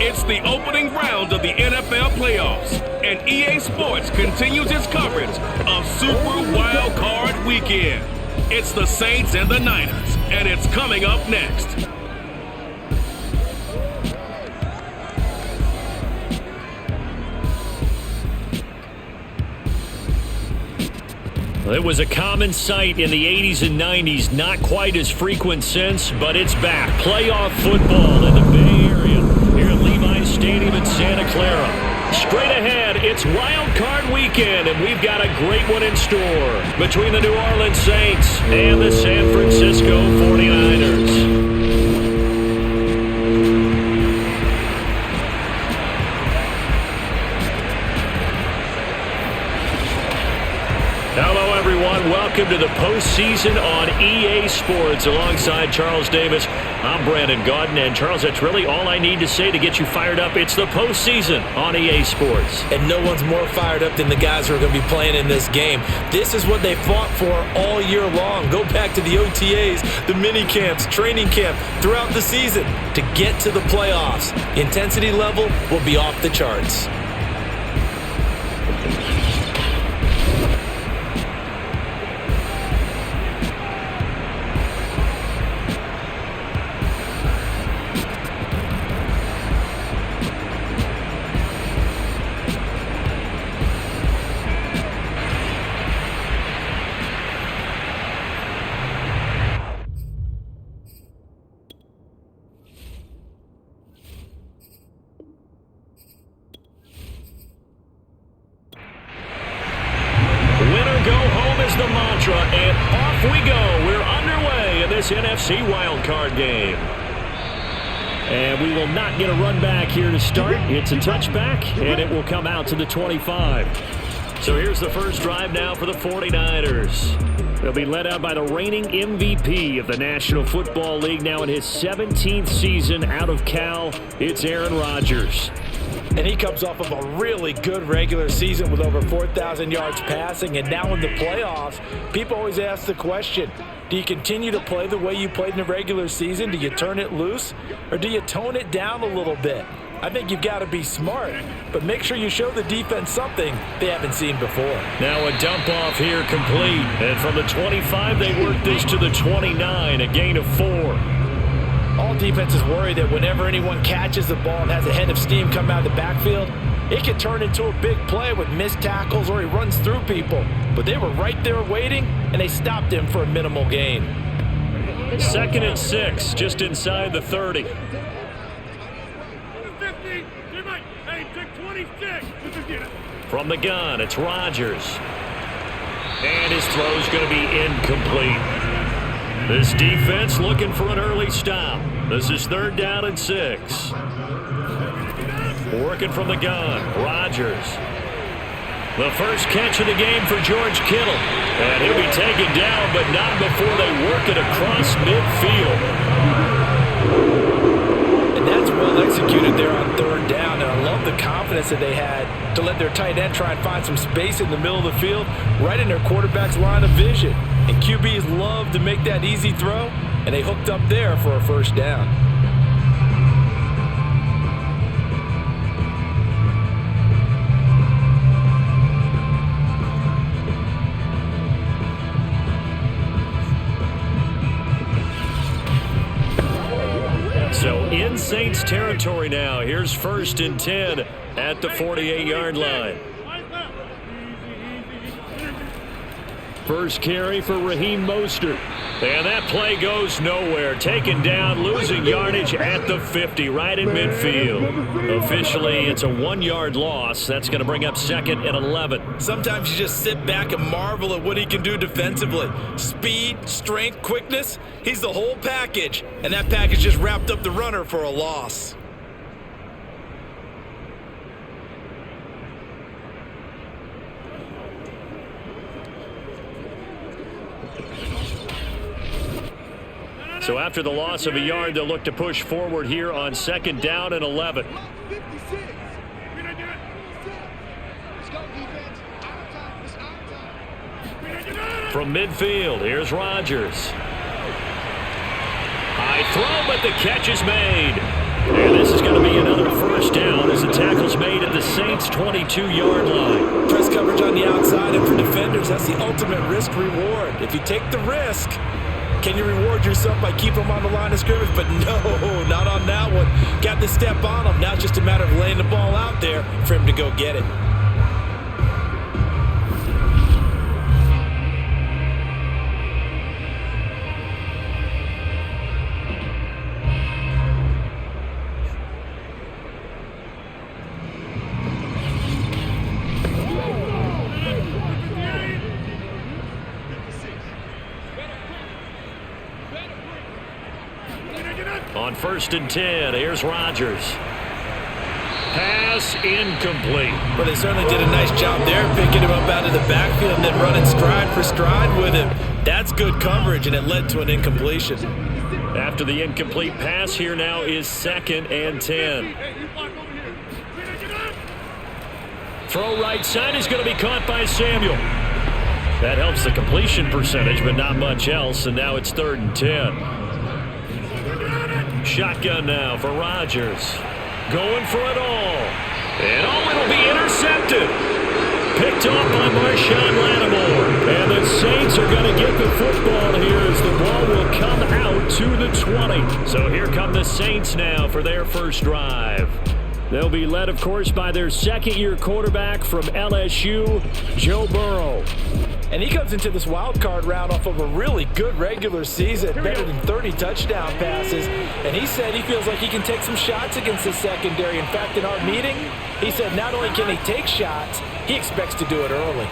It's the opening round of the NFL playoffs, and EA Sports continues its coverage of Super Wildcard Weekend. It's the Saints and the Niners, and it's coming up next. It was a common sight in the 80s and 90s, not quite as frequent since, but it's back. Playoff football in the Bay Area, here at Levi's Stadium in Santa Clara. Straight ahead, it's Wild Card Weekend, and we've got a great one in store between the New Orleans Saints and the San Francisco 49ers. Hello, everyone. Welcome to the postseason on EA Sports. Alongside Charles Davis, I'm Brandon Gaudin. And, Charles, that's really all I need to say to get you fired up. It's the postseason on EA Sports. And no one's more fired up than the guys who are going to be playing in this game. This is what they fought for all year long. Go back to the OTAs, the mini camps, training camp, throughout the season to get to the playoffs. The intensity level will be off the charts. The mantra, and off we go. We're underway in this NFC wildcard game. And we will not get a run back here to start. It's a touchback, and it will come out to the 25. So here's the first drive now for the 49ers. They'll be led out by the reigning MVP of the National Football League, now in his 17th season out of Cal. It's Aaron Rodgers. And he comes off of a really good regular season with over 4,000 yards passing. And now in the playoffs, people always ask the question, do you continue to play the way you played in the regular season? Do you turn it loose? Or do you tone it down a little bit? I think you've got to be smart, but make sure you show the defense something they haven't seen before. Now a dump off here complete. And from the 25, they work this to the 29, a gain of 4. All defenses worry that whenever anyone catches the ball and has a head of steam come out of the backfield, it can turn into a big play with missed tackles or he runs through people. But they were right there waiting, and they stopped him for a minimal gain. 2nd and 6, just inside the 30. From the gun, it's Rodgers. And his throw's going to be incomplete. This defense looking for an early stop. This is 3rd down and 6. Working from the gun, Rodgers. The first catch of the game for George Kittle. And he'll be taken down, but not before they work it across midfield. And that's well executed there on 3rd down. And I love the confidence that they had to let their tight end try and find some space in the middle of the field, right in their quarterback's line of vision. And QBs love to make that easy throw, and they hooked up there for a first down. So in Saints territory now. Here's 1st and 10 at the 48-yard line. First carry for Raheem Mostert. And that play goes nowhere. Taken down, losing yardage at the 50, right in midfield. Officially, it's a 1-yard loss. That's going to bring up 2nd and 11. Sometimes you just sit back and marvel at what he can do defensively. Speed, strength, quickness. He's the whole package. And that package just wrapped up the runner for a loss. So after the loss of a yard, they'll look to push forward here on 2nd down and 11. From midfield, here's Rodgers. High throw, but the catch is made. And this is going to be another first down as the tackle's made at the Saints' 22-yard line. Press coverage on the outside, and for defenders, that's the ultimate risk-reward. If you take the risk, can you reward yourself by keeping them on the line of scrimmage? But no, not on that one. Got the step on him. Now it's just a matter of laying the ball out there for him to go get it. On 1st and 10, here's Rodgers. Pass incomplete. Well, they certainly did a nice job there, picking him up out of the backfield and then running stride for stride with him. That's good coverage, and it led to an incompletion. After the incomplete pass, here now is 2nd and 10. Throw right side is going to be caught by Samuel. That helps the completion percentage, but not much else, and now it's 3rd and 10. Shotgun now for Rodgers. Going for it all. And it'll be intercepted. Picked off by Marshawn Lattimore. And the Saints are going to get the football here as the ball will come out to the 20. So here come the Saints now for their first drive. They'll be led, of course, by their second-year quarterback from LSU, Joe Burrow. And he comes into this wild card round off of a really good regular season, better than 30 touchdown passes. And he said he feels like he can take some shots against his secondary. In fact, in our meeting, he said not only can he take shots, he expects to do it early.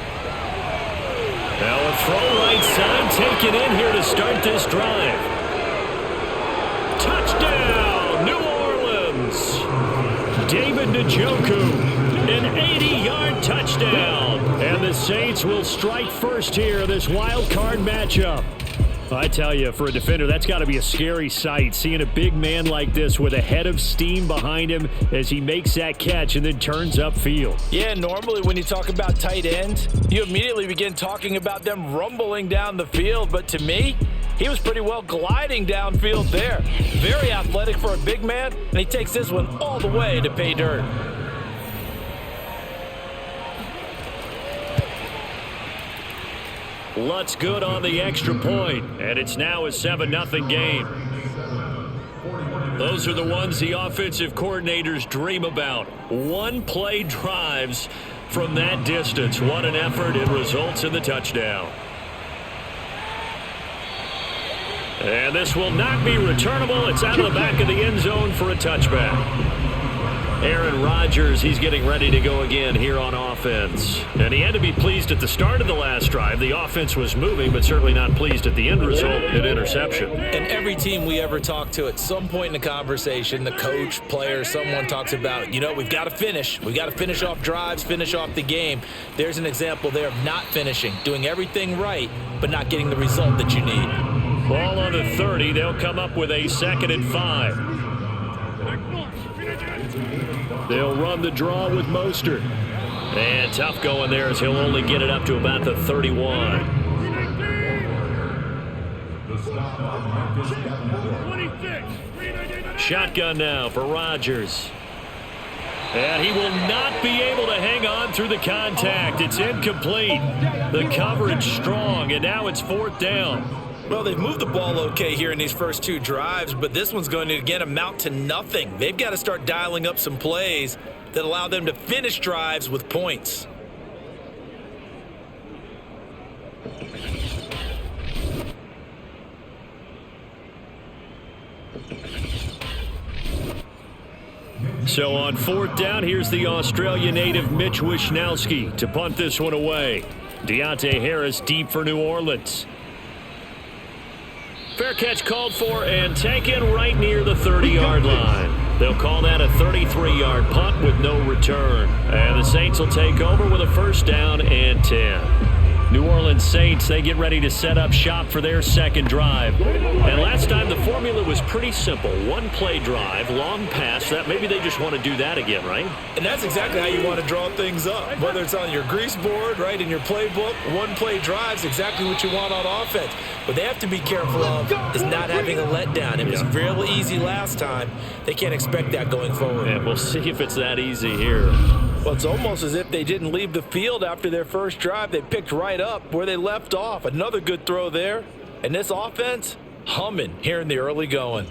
Now a throw right side taken in here to start this drive. Touchdown, New Orleans. David Njoku, an 80-yard touchdown. And the Saints will strike first here, this wild card matchup. I tell you, for a defender, that's got to be a scary sight, seeing a big man like this with a head of steam behind him as he makes that catch and then turns upfield. Yeah, normally when you talk about tight ends, you immediately begin talking about them rumbling down the field. But to me, he was pretty well gliding downfield there. Very athletic for a big man, and he takes this one all the way to pay dirt. Lutz good on the extra point, and it's now a 7-0 game. Those are the ones the offensive coordinators dream about. One-play drives from that distance. What an effort. It results in the touchdown. And this will not be returnable. It's out of the back of the end zone for a touchback. Aaron Rodgers, he's getting ready to go again here on offense. And he had to be pleased at the start of the last drive. The offense was moving, but certainly not pleased at the end result, an interception. And every team we ever talk to, at some point in the conversation, the coach, player, someone talks about, you know, we've got to finish. We've got to finish off drives, finish off the game. There's an example there of not finishing, doing everything right, but not getting the result that you need. Ball on the 30. They'll come up with a 2nd and 5. They'll run the draw with Mostert. And tough going there as he'll only get it up to about the 31. Shotgun now for Rodgers. And he will not be able to hang on through the contact. It's incomplete. The coverage strong, and now it's 4th down. Well, they've moved the ball okay here in these first two drives, but this one's going to, again, amount to nothing. They've got to start dialing up some plays that allow them to finish drives with points. So on 4th down, here's the Australia native Mitch Wishnowsky to punt this one away. Deontay Harris deep for New Orleans. Fair catch called for and taken right near the 30-yard line. They'll call that a 33-yard punt with no return. And the Saints will take over with a 1st down and 10. New Orleans Saints, they get ready to set up shop for their second drive. And last time the formula was pretty simple. One play drive, long pass. That maybe they just want to do that again, right? And that's exactly how you want to draw things up. Whether it's on your grease board, right, in your playbook, one play drive is exactly what you want on offense. What they have to be careful of is not having a letdown. It was real easy last time. They can't expect that going forward. And we'll see if it's that easy here. Well, it's almost as if they didn't leave the field after their first drive. They picked right up where they left off. Another good throw there. And this offense, humming here in the early going.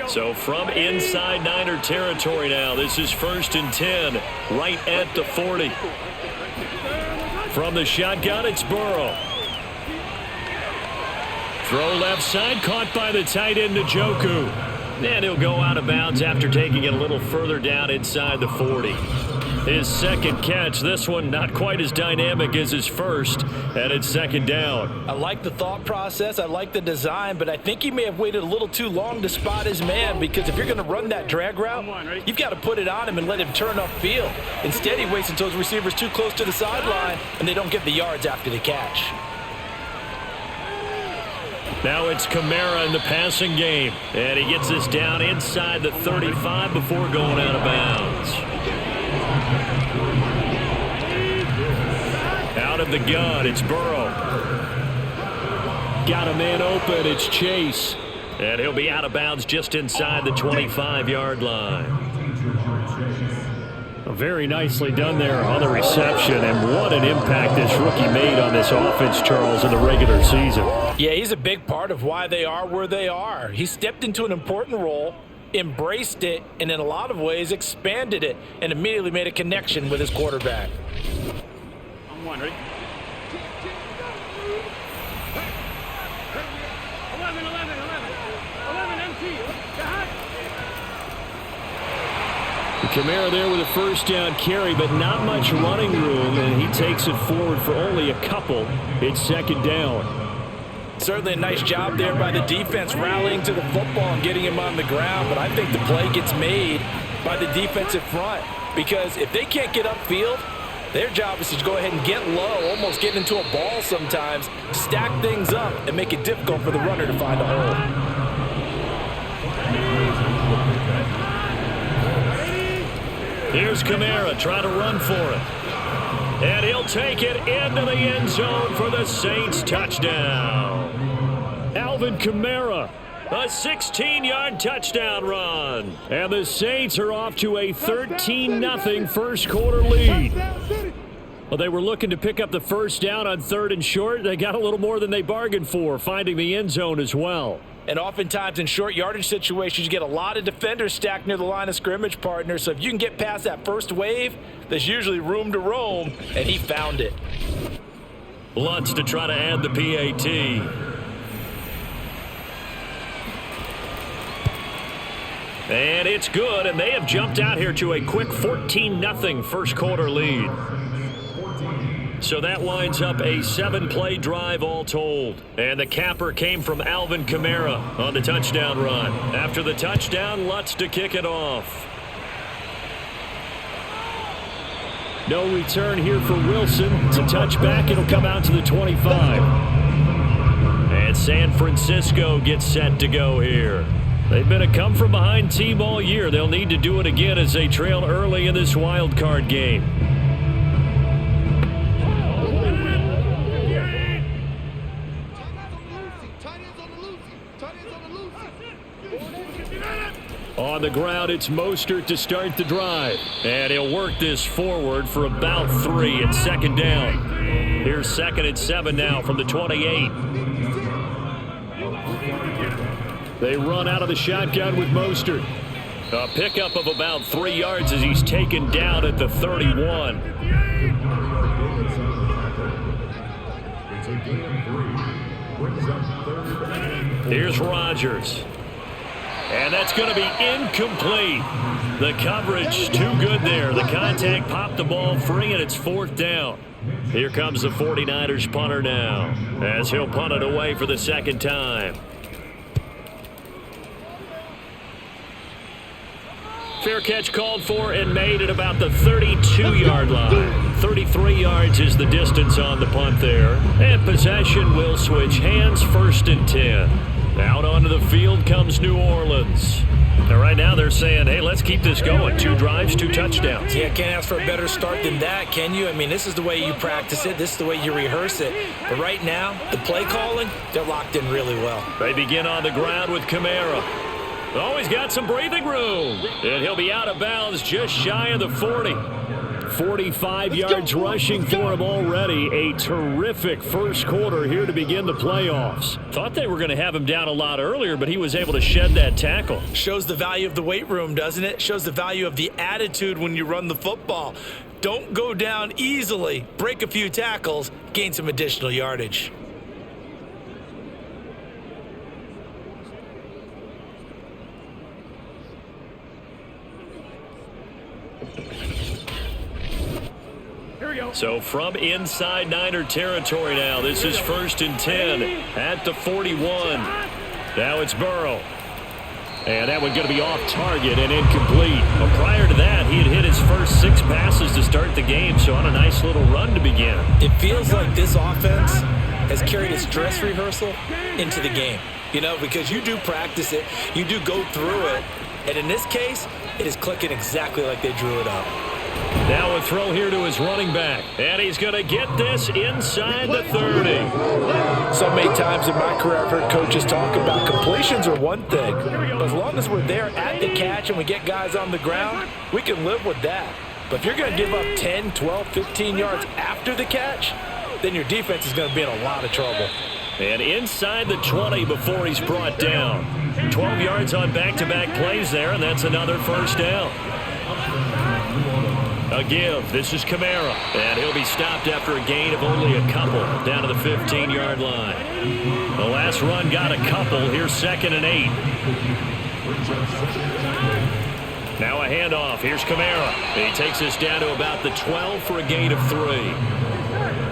So from inside Niner territory now, this is 1st and 10, right at the 40. From the shotgun, it's Burrow. Throw left side, caught by the tight end, Njoku. And he'll go out of bounds after taking it a little further down inside the 40. His second catch, this one not quite as dynamic as his first, and it's 2nd down. I like the thought process, I like the design, but I think he may have waited a little too long to spot his man, because if you're going to run that drag route, you've got to put it on him and let him turn upfield. Instead, he waits until his receiver's too close to the sideline, and they don't get the yards after the catch. Now it's Kamara in the passing game, and he gets this down inside the 35 before going out of bounds. Out of the gun, it's Burrow. Got a man open, it's Chase. And he'll be out of bounds just inside the 25-yard line. Very nicely done there on the reception, and what an impact this rookie made on this offense, Charles, in the regular season. Yeah, he's a big part of why they are where they are. He stepped into an important role, embraced it, and in a lot of ways expanded it, and immediately made a connection with his quarterback. I'm wondering. 11, empty. Kamara there with a first down carry, but not much running room, and he takes it forward for only a couple. It's 2nd down. Certainly a nice job there by the defense rallying to the football and getting him on the ground, but I think the play gets made by the defensive front, because if they can't get upfield, their job is to go ahead and get low, almost get into a ball sometimes, stack things up, and make it difficult for the runner to find a hole. Here's Kamara trying to run for it. And he'll take it into the end zone for the Saints touchdown. Alvin Kamara, a 16-yard touchdown run. And the Saints are off to a 13-0 first quarter lead. Well, they were looking to pick up the first down on 3rd and short. They got a little more than they bargained for, finding the end zone as well. And oftentimes in short yardage situations, you get a lot of defenders stacked near the line of scrimmage, partner. So if you can get past that first wave, there's usually room to roam, and he found it. Lutz to try to add the PAT. And it's good, and they have jumped out here to a quick 14-0 first quarter lead. So that winds up a 7-play drive all told. And the capper came from Alvin Kamara on the touchdown run. After the touchdown, Lutz to kick it off. No return here for Wilson. It's a touchback. It'll come out to the 25. And San Francisco gets set to go here. They've been a come-from-behind team all year. They'll need to do it again as they trail early in this wild card game. On the ground, it's Mostert to start the drive. And he'll work this forward for about 3. It's 2nd down. Here's 2nd and 7 now from the 28. They run out of the shotgun with Mostert. A pickup of about 3 yards as he's taken down at the 31. Here's Rodgers. And that's going to be incomplete. The coverage too good there. The contact popped the ball free, and it's 4th down. Here comes the 49ers punter now, as he'll punt it away for the 2nd time. Fair catch called for and made at about the 32-yard line. 33 yards is the distance on the punt there. And possession will switch hands, 1st and 10. Out onto the field comes New Orleans. Now, right now they're saying, hey, let's keep this going. 2 drives, 2 touchdowns. Yeah, can't ask for a better start than that, can you? I mean, this is the way you practice it. This is the way you rehearse it. But right now, the play calling, they're locked in really well. They begin on the ground with Kamara. Oh, he's got some breathing room. And he'll be out of bounds just shy of the 40. 45 yards rushing for him already. A terrific first quarter here to begin the playoffs. Thought they were going to have him down a lot earlier, but he was able to shed that tackle. Shows the value of the weight room, doesn't it? Shows the value of the attitude when you run the football. Don't go down easily. Break a few tackles. Gain some additional yardage. So from inside Niner territory now, this is 1st and 10 at the 41. Now it's Burrow. And that one going to be off target and incomplete. Well, prior to that, he had hit his first 6 passes to start the game, so on a nice little run to begin. It feels like this offense has carried its dress rehearsal into the game. You know, because you do practice it, you do go through it, and in this case, it is clicking exactly like they drew it up. Now a throw here to his running back. And he's going to get this inside the 30. So many times in my career I've heard coaches talk about completions are one thing. But as long as we're there at the catch and we get guys on the ground, we can live with that. But if you're going to give up 10, 12, 15 yards after the catch, then your defense is going to be in a lot of trouble. And inside the 20 before he's brought down. 12 yards on back-to-back plays there, and that's another first down. A give. This is Kamara. And he'll be stopped after a gain of only a couple down to the 15-yard line. The last run got a couple. Here's 2nd and 8. Now a handoff. Here's Kamara. He takes this down to about the 12 for a gain of 3.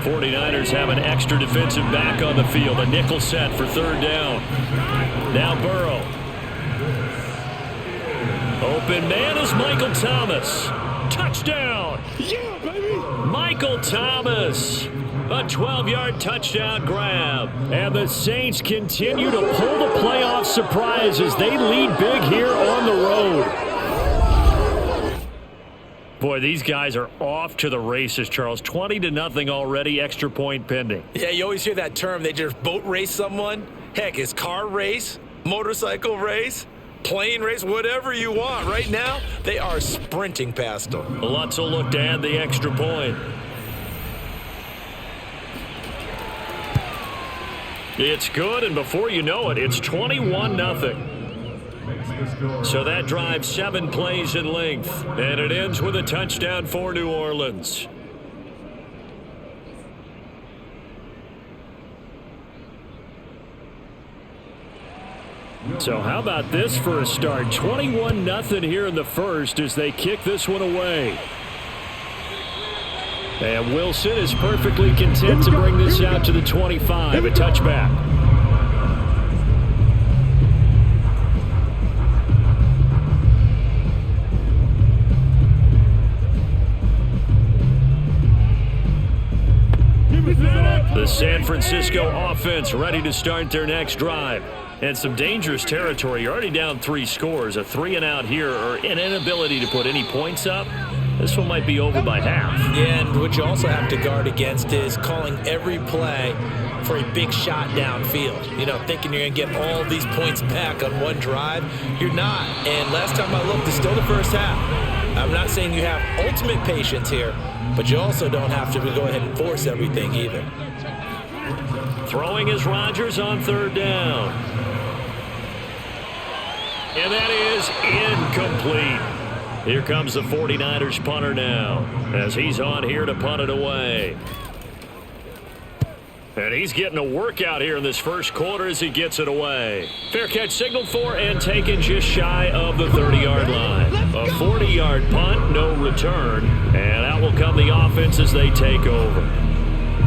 49ers have an extra defensive back on the field. A nickel set for 3rd down. Now Burrow. Open man is Michael Thomas. Touchdown! Yeah, baby! Michael Thomas. A 12-yard touchdown grab. And the Saints continue to pull the playoff surprise as they lead big here on the road. Boy, these guys are off to the races, Charles. 20-0 already, extra point pending. Yeah, you always hear that term. They just boat race someone. Heck, it's car race, motorcycle race, plane race, whatever you want. Right now, they are sprinting past them. Lutz will look to add the extra point. It's good, and before you know it, it's 21-0. So that drive 7 plays in length, and it ends with a touchdown for New Orleans. So how about this for a start? 21-0 here in the first as they kick this one away. And Wilson is perfectly content to bring this out to the 25. A touchback. The San Francisco offense ready to start their next drive. And some dangerous territory. You're already down 3 scores. A 3-and-out here, or an inability to put any points up. This one might be over by half. Yeah, and what you also have to guard against is calling every play for a big shot downfield. You know, thinking you're going to get all these points back on one drive. You're not. And last time I looked, it's still the first half. I'm not saying you have ultimate patience here, but you also don't have to go ahead and force everything either. Throwing is Rodgers on 3rd down. And that is incomplete. Here comes the 49ers punter now as he's on here to punt it away. And he's getting a workout here in this first quarter as he gets it away. Fair catch signaled for and taken just shy of the 30-yard line. A 40-yard punt, no return. And out will come the offense as they take over.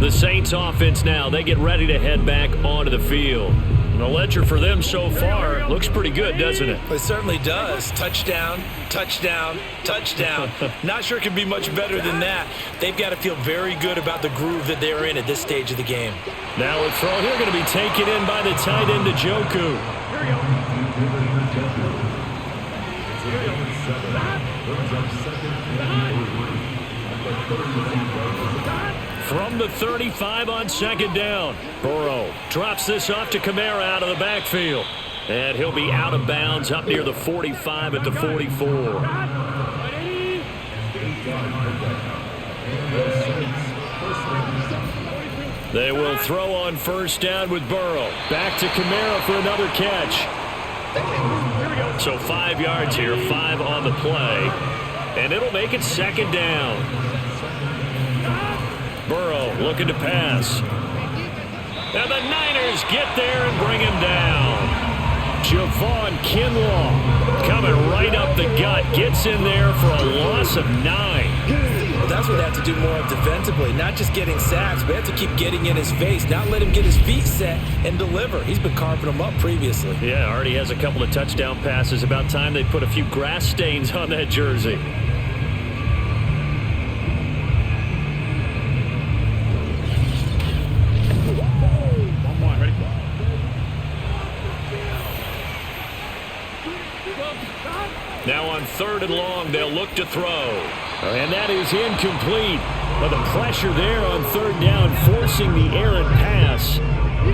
The Saints offense now, they get ready to head back onto the field. And the ledger for them so far looks pretty good, doesn't it? It certainly does. Touchdown, touchdown, touchdown. Not sure it can be much better than that. They've got to feel very good about the groove that they're in at this stage of the game. Now a throw here going to be taken in by the tight end, Njoku. From the 35 on second down, Burrow drops this off to Kamara out of the backfield. And he'll be out of bounds up near the 45 at the 44. They will throw on first down with Burrow. Back to Kamara for another catch. So 5 yards here, 5 on the play. And it'll make it second down. Burrow looking to pass. And the Niners get there and bring him down. Javon Kinlaw coming right up the gut. Gets in there for a loss of 9. Well, that's what they have to do more of defensively. Not just getting sacks, but have to keep getting in his face. Not let him get his feet set and deliver. He's been carving them up previously. Yeah, already has a couple of touchdown passes. About time they put a few grass stains on that jersey. Now on 3rd and long, they'll look to throw. And that is incomplete. But the pressure there on 3rd down, forcing the errant pass.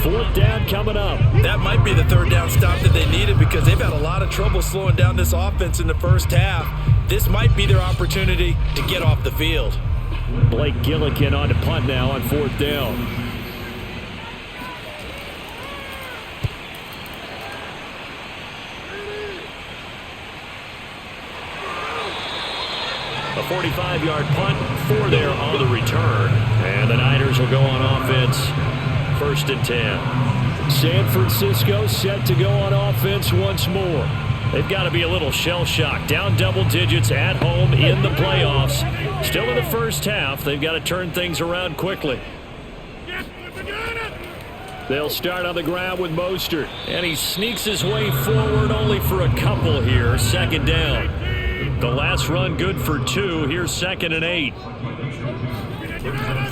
4th down coming up. That might be the 3rd down stop that they needed because they've had a lot of trouble slowing down this offense in the first half. This might be their opportunity to get off the field. Blake Gillikin on to punt now on 4th down. A 45-yard punt, 4 there on the return. And the Niners will go on offense. 1st and 10. San Francisco set to go on offense once more. They've got to be a little shell-shocked. Down double digits at home in the playoffs. Still in the first half. They've got to turn things around quickly. They'll start on the ground with Mostert. And he sneaks his way forward only for a couple here. 2nd down. The last run good for 2. Here's 2nd and 8.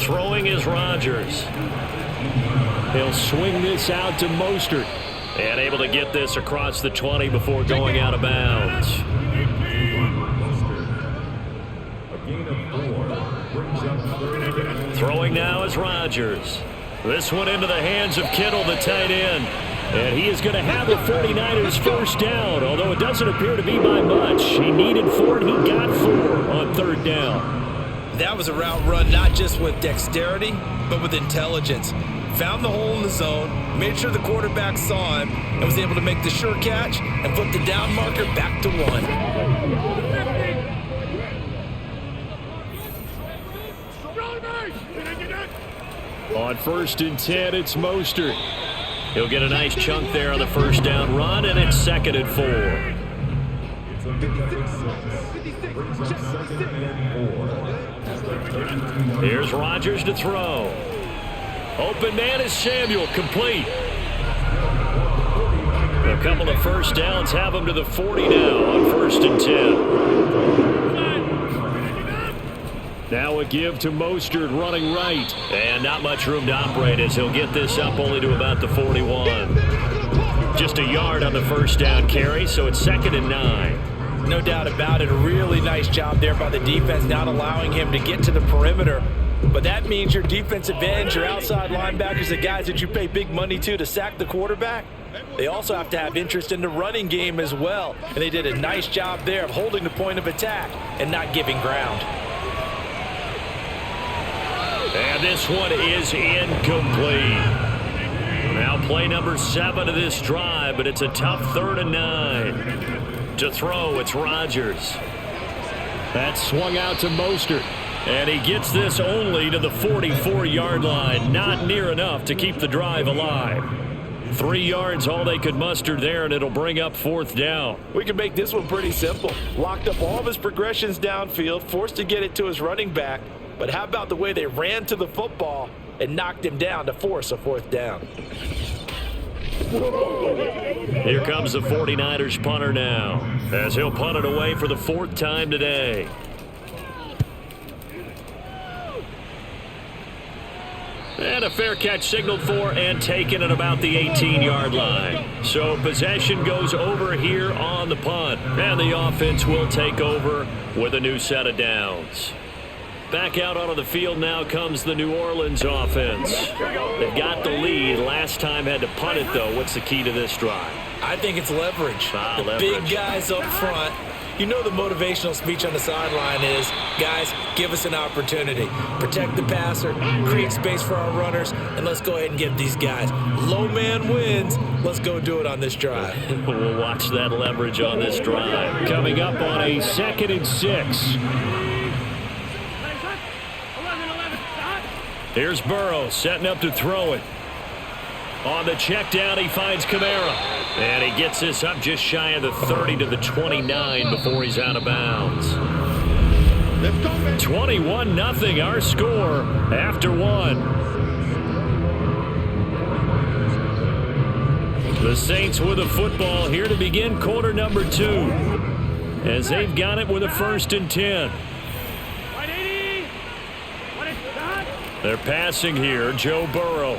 Throwing is Rodgers. He'll swing this out to Mostert. And able to get this across the 20 before going out of bounds. Throwing now is Rodgers. This one into the hands of Kittle, the tight end. And he is going to have the 49ers first down, although it doesn't appear to be by much. He needed 4, and he got 4 on 3rd down. That was a route run not just with dexterity, but with intelligence. Found the hole in the zone, made sure the quarterback saw him, and was able to make the sure catch and flip the down marker back to 1. On 1st and 10, it's Mostert. He'll get a nice chunk there on the first down run, and it's 2nd and 4. Here's Rodgers to throw. Open man is Samuel, complete. A couple of first downs have him to the 40 now on 1st and 10. Now a give to Mostert running right. And not much room to operate as he'll get this up only to about the 41. Just a yard on the first down carry, so it's 2nd and 9. No doubt about it. A really nice job there by the defense, not allowing him to get to the perimeter. But that means your defensive ends, your outside linebackers, the guys that you pay big money to sack the quarterback, they also have to have interest in the running game as well. And they did a nice job there of holding the point of attack and not giving ground. And this one is incomplete. Now play number 7 of this drive, but it's a tough 3rd and 9. To throw, it's Rodgers. That swung out to Mostert. And he gets this only to the 44-yard line. Not near enough to keep the drive alive. 3 yards, all they could muster there, and it'll bring up 4th down. We can make this one pretty simple. Locked up all of his progressions downfield, forced to get it to his running back. But how about the way they ran to the football and knocked him down to force a 4th down? Here comes the 49ers punter now, as he'll punt it away for the 4th time today. And a fair catch signaled for and taken at about the 18-yard line. So possession goes over here on the punt. And the offense will take over with a new set of downs. Back out onto the field now comes the New Orleans offense. They've got the lead. Last time had to punt it, though. What's the key to this drive? I think it's leverage. Leverage. Big guys up front. You know the motivational speech on the sideline is, guys, give us an opportunity. Protect the passer, create space for our runners, and let's go ahead and give these guys. Low man wins. Let's go do it on this drive. We'll watch that leverage on this drive. Coming up on a 2nd and 6. Here's Burrow setting up to throw it. On the check down, he finds Kamara. And he gets this up just shy of the 30 to the 29 before he's out of bounds. 21-0 our score after 1. The Saints with a football here to begin quarter number 2. As they've got it with a 1st and 10. They're passing here, Joe Burrow.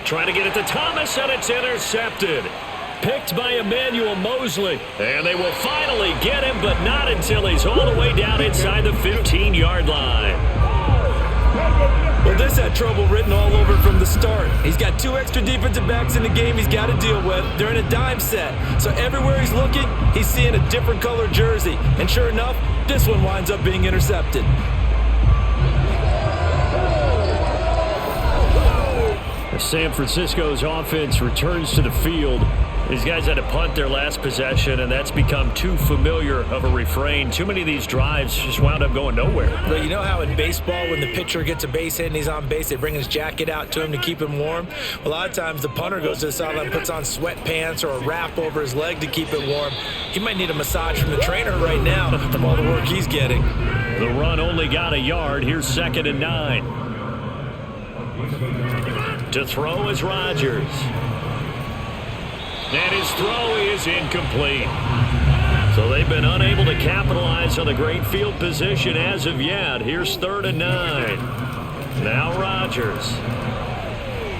Trying to get it to Thomas, and it's intercepted. Picked by Emmanuel Mosley. And they will finally get him, but not until he's all the way down inside the 15-yard line. Well, this had trouble written all over from the start. He's got 2 extra defensive backs in the game he's got to deal with. They're in a dime set. So everywhere he's looking, he's seeing a different color jersey. And sure enough, this one winds up being intercepted. San Francisco's offense returns to the field. These guys had to punt their last possession, and that's become too familiar of a refrain. Too many of these drives just wound up going nowhere. But you know how in baseball, when the pitcher gets a base hit and he's on base, they bring his jacket out to him to keep him warm? A lot of times the punter goes to the sideline, puts on sweatpants or a wrap over his leg to keep it warm. He might need a massage from the trainer right now from all the work he's getting. The run only got a yard. Here's 2nd and 9. To throw is Rodgers. And his throw is incomplete. So they've been unable to capitalize on the great field position as of yet. Here's 3rd and 9. Now Rodgers.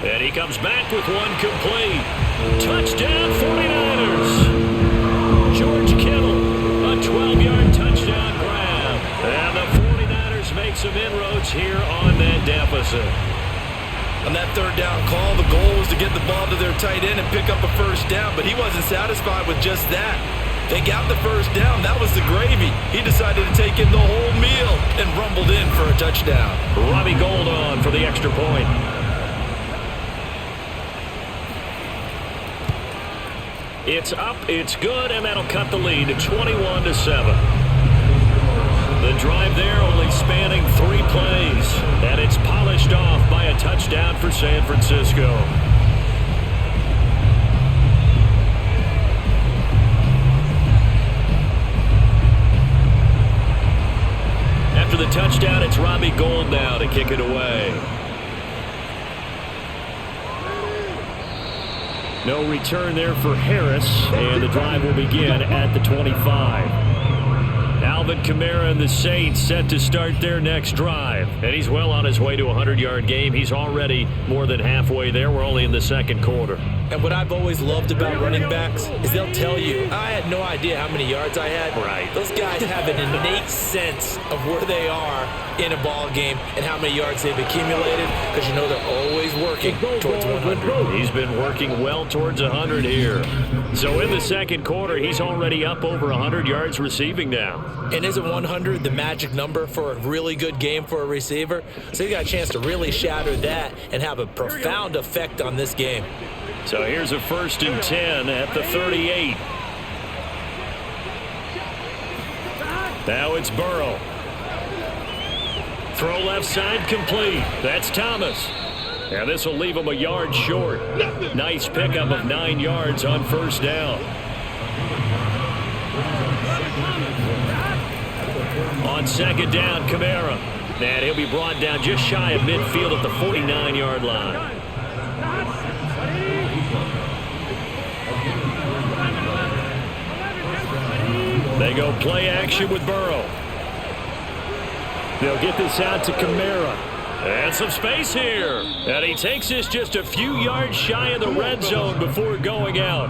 And he comes back with one complete. Touchdown 49ers. George Kittle, a 12-yard touchdown grab. And the 49ers make some inroads here on that deficit. On that 3rd down call, the goal was to get the ball to their tight end and pick up a 1st down, but he wasn't satisfied with just that. They got the 1st down. That was the gravy. He decided to take in the whole meal and rumbled in for a touchdown. Robbie Gould on for the extra point. It's up, it's good, and that'll cut the lead to 21-7. The drive there only spanning 3 plays, and it's polished off by a touchdown for San Francisco. After the touchdown, it's Robbie Gould now to kick it away. No return there for Harris, and the drive will begin at the 25. Alvin Kamara and the Saints set to start their next drive. And he's well on his way to a 100-yard game. He's already more than halfway there. We're only in the 2nd quarter. And what I've always loved about running backs is they'll tell you, I had no idea how many yards I had. Right. Those guys have an innate sense of where they are in a ball game and how many yards they've accumulated, because you know they're always working towards 100. He's been working well towards 100 here. So in the 2nd quarter, he's already up over 100 yards receiving now. And isn't 100 the magic number for a really good game for a receiver? So you got a chance to really shatter that and have a profound effect on this game. So here's a 1st and 10 at the 38. Now it's Burrow. Throw left side complete. That's Thomas. And this will leave him a yard short. Nice pickup of 9 yards on 1st down. On 2nd down, Kamara. And he'll be brought down just shy of midfield at the 49-yard line. go play action with Burrow. They'll get this out to Kamara. And some space here. And he takes this just a few yards shy of the red zone before going out.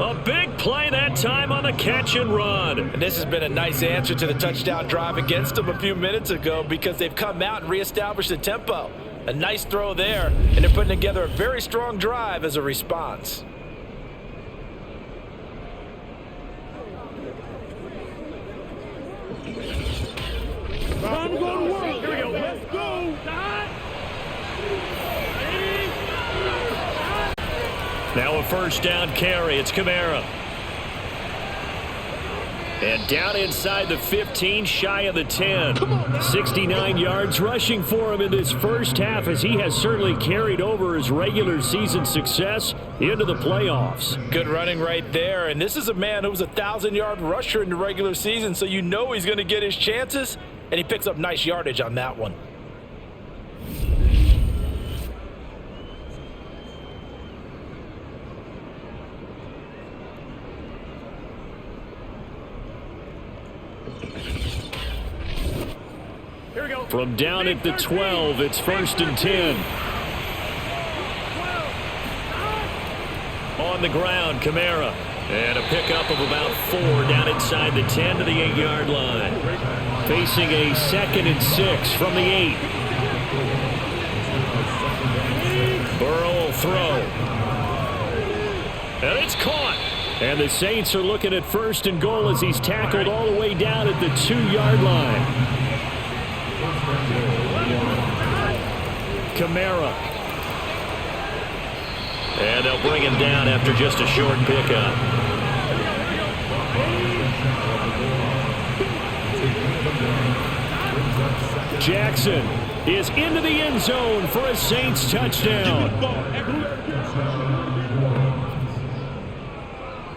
A big play that time on the catch and run. And this has been a nice answer to the touchdown drive against them a few minutes ago because they've come out and reestablished the tempo. A nice throw there, and they're putting together a very strong drive as a response. Time to go to work. Here we go. Let's go. Now a first down carry. It's Kamara. And down inside the 15, shy of the 10. 69 yards rushing for him in this first half as he has certainly carried over his regular season success into the playoffs. Good running right there. And this is a man who was a 1,000-yard rusher in the regular season, so you know he's going to get his chances. And he picks up nice yardage on that one. Here we go. From down at the 12, it's 1st and 10. On the ground, Kamara. And a pickup of about 4 down inside the 10 to the 8-yard line. Facing a 2nd and 6 from the 8. Burrow will throw. And it's caught. And the Saints are looking at 1st and goal as he's tackled all the way down at the 2-yard line. Kamara. And they'll bring him down after just a short pickup. Jackson is into the end zone for a Saints touchdown.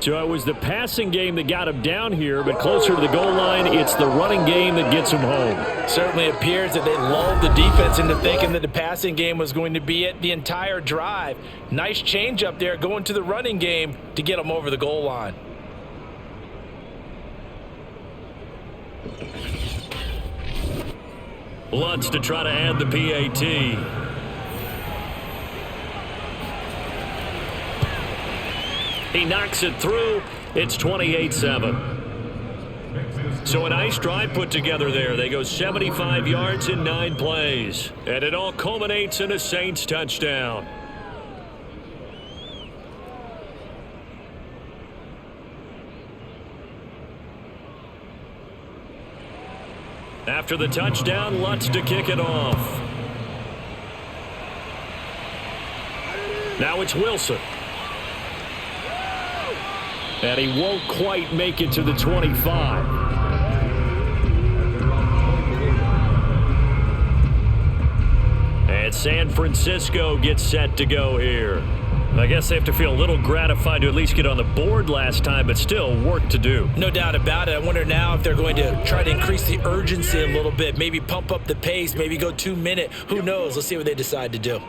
So it was the passing game that got him down here, but closer to the goal line, it's the running game that gets him home. Certainly appears that they lulled the defense into thinking that the passing game was going to be it the entire drive. Nice change up there going to the running game to get them over the goal line. Lutz to try to add the PAT. He knocks it through. It's 28-7. So a nice drive put together there. They go 75 yards in 9 plays. And it all culminates in a Saints touchdown. After the touchdown, Lutz to kick it off. Now it's Wilson. And he won't quite make it to the 25. And San Francisco gets set to go here. I guess they have to feel a little gratified to at least get on the board last time, but still work to do. No doubt about it. I wonder now if they're going to try to increase the urgency a little bit, maybe pump up the pace, maybe go 2-minute. Who knows? Let's see what they decide to do.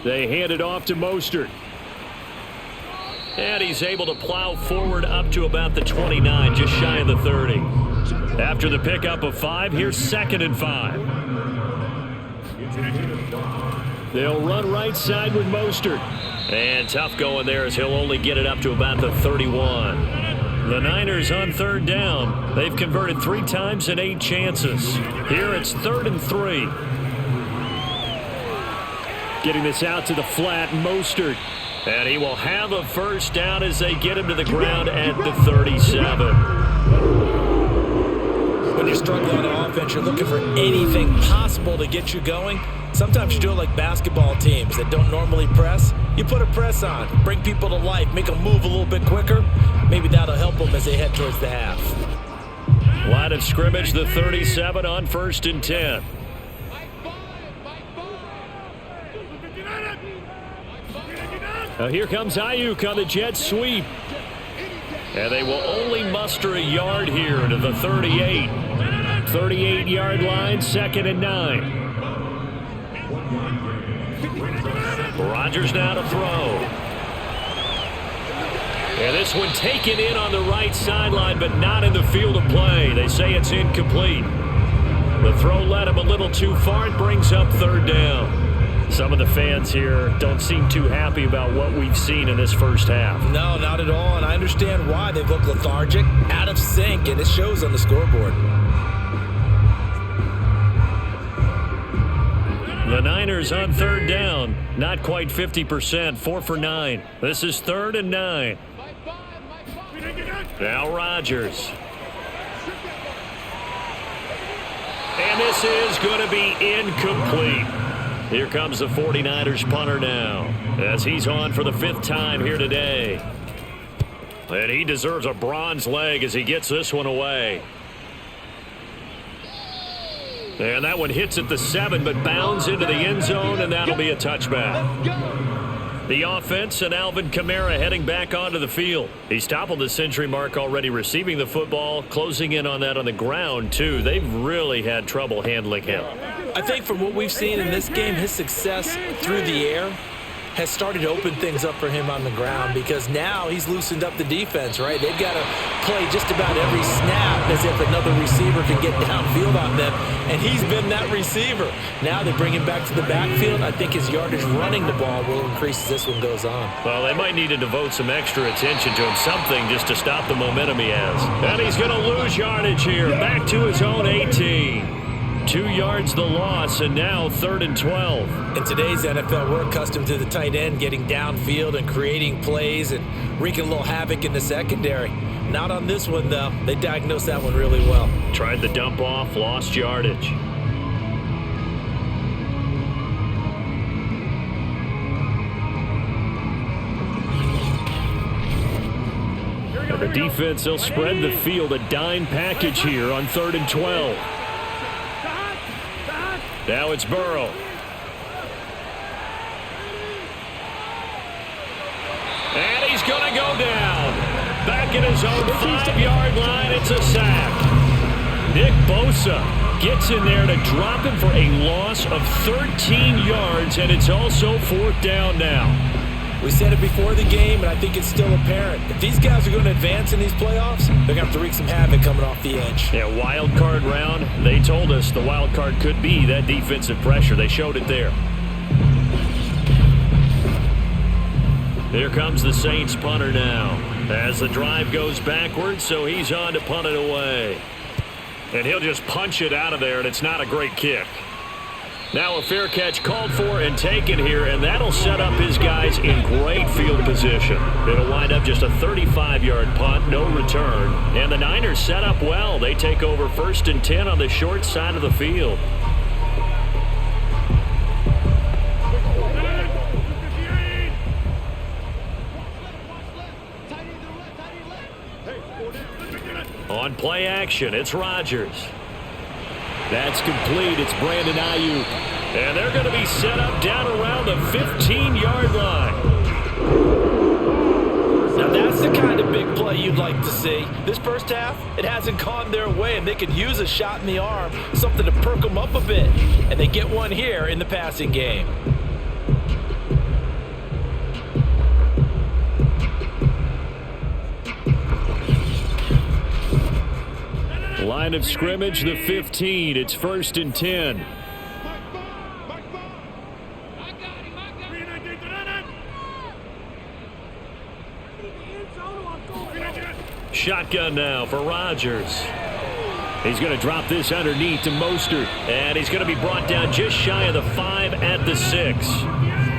They hand it off to Mostert. And he's able to plow forward up to about the 29, just shy of the 30. After the pickup of 5, here's 2nd and 5. They'll run right side with Mostert. And tough going there as he'll only get it up to about the 31. The Niners on 3rd down. They've converted 3 times in 8 chances. Here it's 3rd and 3. Getting this out to the flat, Mostert. And he will have a first down as they get him to the ground at the 37. When you're struggling on offense, you're looking for anything possible to get you going. Sometimes you do it like basketball teams that don't normally press. You put a press on, bring people to life, make them move a little bit quicker. Maybe that'll help them as they head towards the half. Line of scrimmage, the 37 on 1st and 10. Here comes Ayuk on the jet sweep. And they will only muster a yard here to the 38. 38-yard line, 2nd and 9. Rodgers now to throw. And this one taken in on the right sideline, but not in the field of play. They say it's incomplete. The throw led him a little too far. It brings up third down. Some of the fans here don't seem too happy about what we've seen in this first half. No, not at all, and I understand why. They look lethargic, out of sync, and it shows on the scoreboard. The Niners on third down. Not quite 50%, 4 for 9. This is 3rd and 9. Now Rodgers. And this is going to be incomplete. Here comes the 49ers punter now, as he's on for the 5th time here today. And he deserves a bronze leg as he gets this one away. And that one hits at the 7, but bounds into the end zone, and that'll be a touchback. The offense and Alvin Kamara heading back onto the field. He's toppled the century mark already receiving the football, closing in on that on the ground, too. They've really had trouble handling him. I think from what we've seen in this game, his success through the air has started to open things up for him on the ground, because now he's loosened up the defense, right? They've got to play just about every snap as if another receiver can get downfield on them, and he's been that receiver. Now they bring him back to the backfield. I think his yardage running the ball will increase as this one goes on. Well, they might need to devote some extra attention to him, something just to stop the momentum he has. And he's going to lose yardage here, back to his own 18. 2 yards the loss, and now 3rd and 12. In today's NFL, we're accustomed to the tight end getting downfield and creating plays and wreaking a little havoc in the secondary. Not on this one, though. They diagnosed that one really well. Tried the dump off, lost yardage. And the defense, they'll spread the field, a dime package here on 3rd and 12. Now it's Burrow. And he's going to go down. Back at his own 5-yard line, it's a sack. Nick Bosa gets in there to drop him for a loss of 13 yards, and it's also 4th down now. We said it before the game, and I think it's still apparent. If these guys are going to advance in these playoffs, they're going to have to wreak some havoc coming off the edge. Yeah, wild card round. They told us the wild card could be that defensive pressure. They showed it there. Here comes the Saints punter now, as the drive goes backwards, so he's on to punt it away. And he'll just punch it out of there, and it's not a great kick. Now a fair catch called for and taken here, and that'll set up his guys in great field position. It'll wind up just a 35-yard punt, no return. And the Niners set up well. They take over 1st and 10 on the short side of the field. On play action, it's Rodgers. That's complete. It's Brandon Ayuk. And they're going to be set up down around the 15-yard line. Now that's the kind of big play you'd like to see. This first half, it hasn't gone their way, and they could use a shot in the arm, something to perk them up a bit. And they get one here in the passing game. Line of scrimmage, the 15. It's 1st and 10. Shotgun now for Rodgers. He's going to drop this underneath to Mostert. And he's going to be brought down just shy of the 5 at the 6.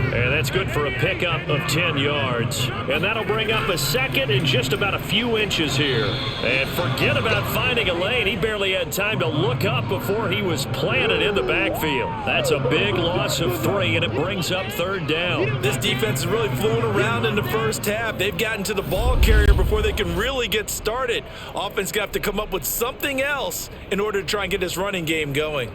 And that's good for a pickup of 10 yards. And that'll bring up a 2nd and just about a few inches here. And forget about finding a lane. He barely had time to look up before he was planted in the backfield. That's a big loss of 3, and it brings up 3rd down. This defense is really flown around in the first half. They've gotten to the ball carrier before they can really get started. Offense got to come up with something else in order to try and get this running game going.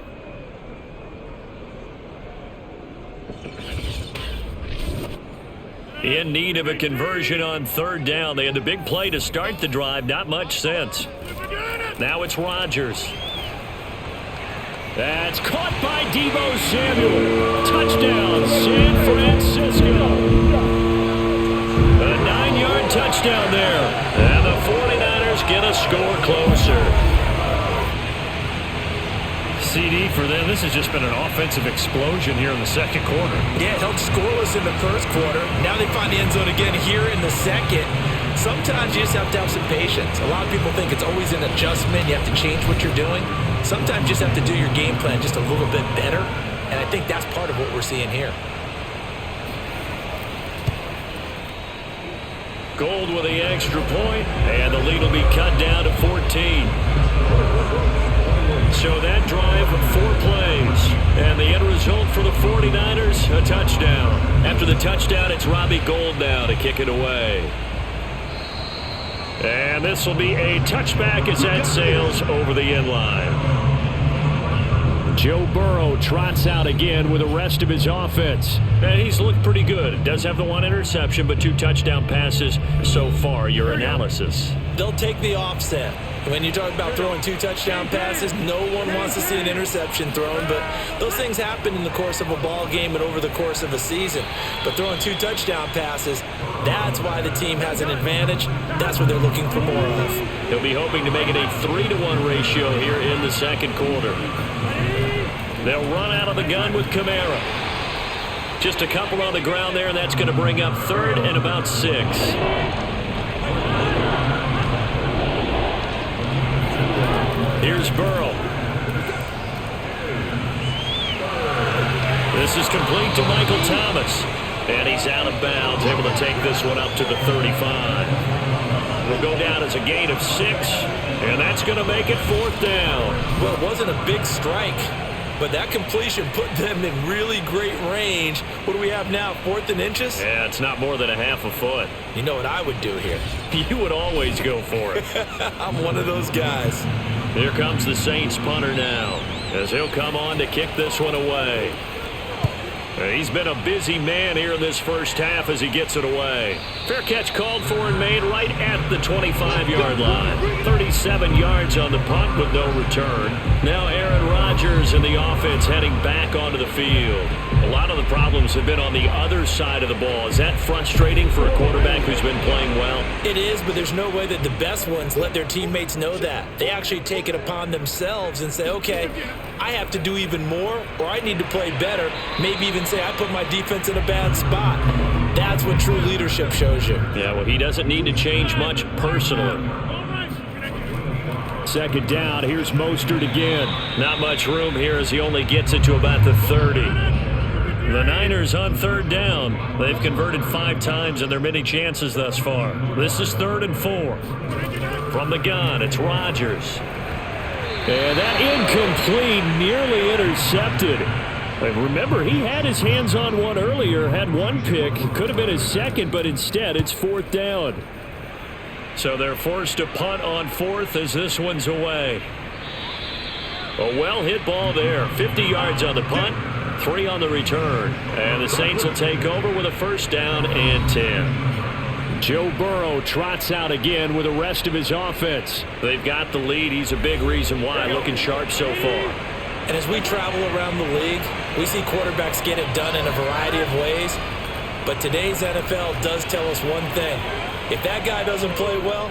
In need of a conversion on 3rd down. They had the big play to start the drive. Not much sense. Now it's Rodgers. That's caught by Deebo Samuel. Touchdown, San Francisco. A 9-yard touchdown touchdown there. And the 49ers get a score closer. CD for them. This has just been an offensive explosion here in the second quarter. Yeah, held scoreless in the first quarter. Now they find the end zone again here in the second. Sometimes you just have to have some patience. A lot of people think it's always an adjustment. You have to change what you're doing. Sometimes you just have to do your game plan just a little bit better. And I think that's part of what we're seeing here. Gold with the extra point, and the lead will be cut down to 14. So that drive, 4 plays. And the end result for the 49ers, a touchdown. After the touchdown, it's Robbie Gould now to kick it away. And this will be a touchback as that sails over the end line. Joe Burrow trots out again with the rest of his offense. And he's looked pretty good. Does have the 1 interception, but 2 touchdown passes so far. Your analysis? They'll take the offset. When you talk about throwing 2 touchdown passes, no one wants to see an interception thrown, but those things happen in the course of a ball game and over the course of a season. But throwing 2 touchdown passes, that's why the team has an advantage. That's what they're looking for more of. He'll be hoping to make it a 3-to-1 ratio here in the second quarter. They'll run out of the gun with Kamara. Just a couple on the ground there, and that's going to bring up 3rd and about 6. Here's Burrow. This is complete to Michael Thomas. And he's out of bounds, able to take this one up to the 35. Will go down as a gain of 6, and that's going to make it 4th down. Well, it wasn't a big strike, but that completion put them in really great range. What do we have now, 4th and inches? Yeah, it's not more than a half a foot. You know what I would do here? You would always go for it. I'm one of those guys. Here comes the Saints punter now, as he'll come on to kick this one away. He's been a busy man here in this first half as he gets it away. Fair catch called for and made right at the 25-yard line. 37 yards on the punt with no return. Now AARON Rodgers and the offense heading back onto the field. A lot of the problems have been on the other side of the ball. Is that frustrating for a quarterback who's been playing well? It is, but there's no way that the best ones let their teammates know that. They actually take it upon themselves and say, okay, I have to do even more, or I need to play better. Maybe even say I put my defense in a bad spot. That's what true leadership shows you. Yeah, well, he doesn't need to change much personally. Second down, here's Mostert again. Not much room here as he only gets it to about the 30. The Niners on 3rd down. They've converted 5 times in their many chances thus far. This is 3rd and 4. From the gun, it's Rodgers. And that incomplete, nearly intercepted. Remember, he had his hands on one earlier, had 1 pick. Could have been his 2nd, but instead it's 4th down. So they're forced to punt on 4th as this one's away. A well-hit ball there. 50 yards on the punt, 3 on the return. And the Saints will take over with a 1st down and 10. Joe Burrow trots out again with the rest of his offense. They've got the lead. He's a big reason why. Looking sharp so far. And as we travel around the league, we see quarterbacks get it done in a variety of ways. But today's NFL does tell us one thing. If that guy doesn't play well,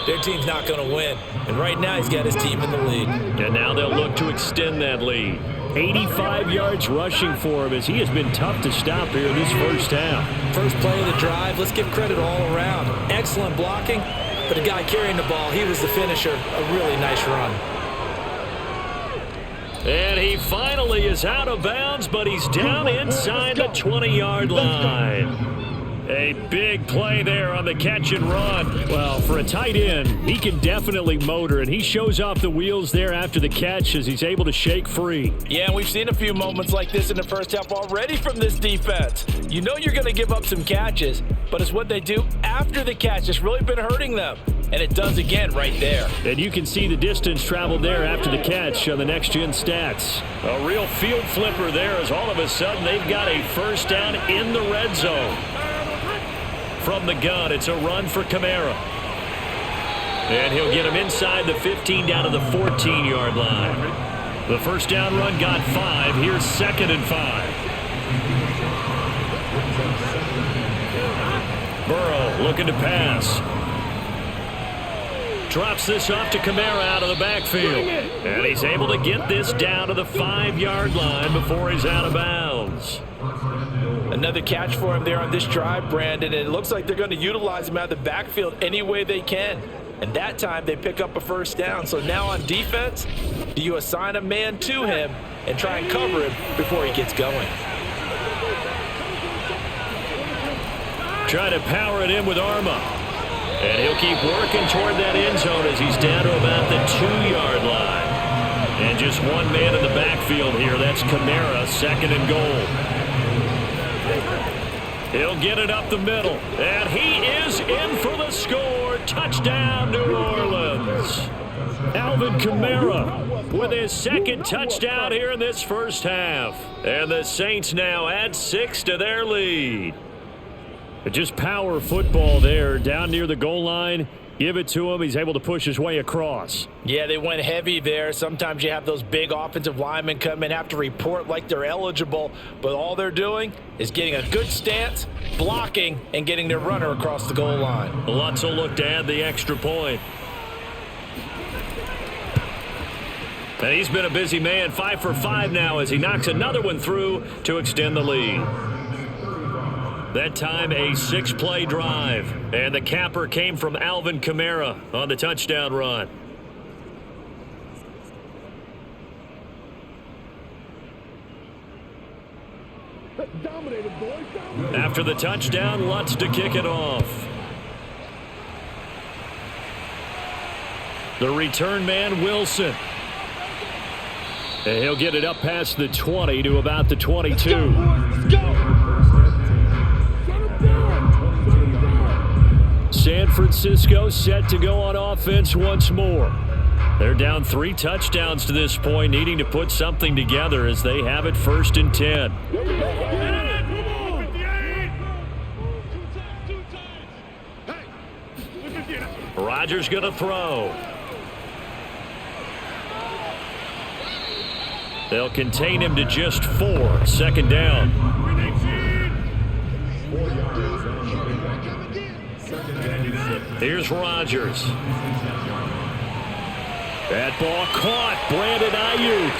their team's not going to win. And right now he's got his team in the lead. And now they'll look to extend that lead. 85 yards rushing for him as he has been tough to stop here in this first half. First play of the drive, let's give credit all around. Excellent blocking, but the guy carrying the ball, he was the finisher. A really nice run. And he finally is out of bounds, but he's down inside the 20-yard line. A big play there on the catch and run. Well, for a tight end, he can definitely motor, and he shows off the wheels there after the catch as he's able to shake free. Yeah, and we've seen a few moments like this in the first half already from this defense. You know you're going to give up some catches, but it's what they do after the catch that's really been hurting them. And it does again right there. And you can see the distance traveled there after the catch on the next-gen stats. A real field flipper there as all of a sudden they've got a 1st down in the red zone. From the gun, it's a run for Kamara. And he'll get him inside the 15 down to the 14-yard line. The 1st down run got 5. Here's 2nd and 5. Burrow looking to pass. Drops this off to Kamara out of the backfield. And he's able to get this down to the 5-yard line before he's out of bounds. Another catch for him there on this drive, Brandon. And it looks like they're going to utilize him out of the backfield any way they can. And that time they pick up a first down. So now on defense, do you assign a man to him and try and cover him before he gets going? Try to power it in with Arma. And he'll keep working toward that end zone as he's down to about the 2-yard line. And just one man in the backfield here. That's Kamara, 2nd and goal. He'll get it up the middle. And he is in for the score. Touchdown, New Orleans. Alvin Kamara with his 2nd touchdown here in this first half. And the Saints now add 6 to their lead. Just power football there down near the goal line. Give it to him. He's able to push his way across. Yeah, they went heavy there. Sometimes you have those big offensive linemen come in, have to report like they're eligible, but all they're doing is getting a good stance, blocking, and getting their runner across the goal line. Lutz will look to add the extra point. And he's been a busy man, 5 for 5 now as he knocks another one through to extend the lead. That time a 6-play drive. And the capper came from Alvin Kamara on the touchdown run. Dominated, boys. Dominated. After the touchdown, Lutz to kick it off. The return man, Wilson. And he'll get it up past the 20 to about the 22. Let's go. San Francisco set to go on offense once more. They're down 3 touchdowns to this point, needing to put something together as they have it 1st and 10. Rodgers going to throw. They'll contain him to just 4. 2nd down. Here's Rodgers. That ball caught. Brandon Ayuk.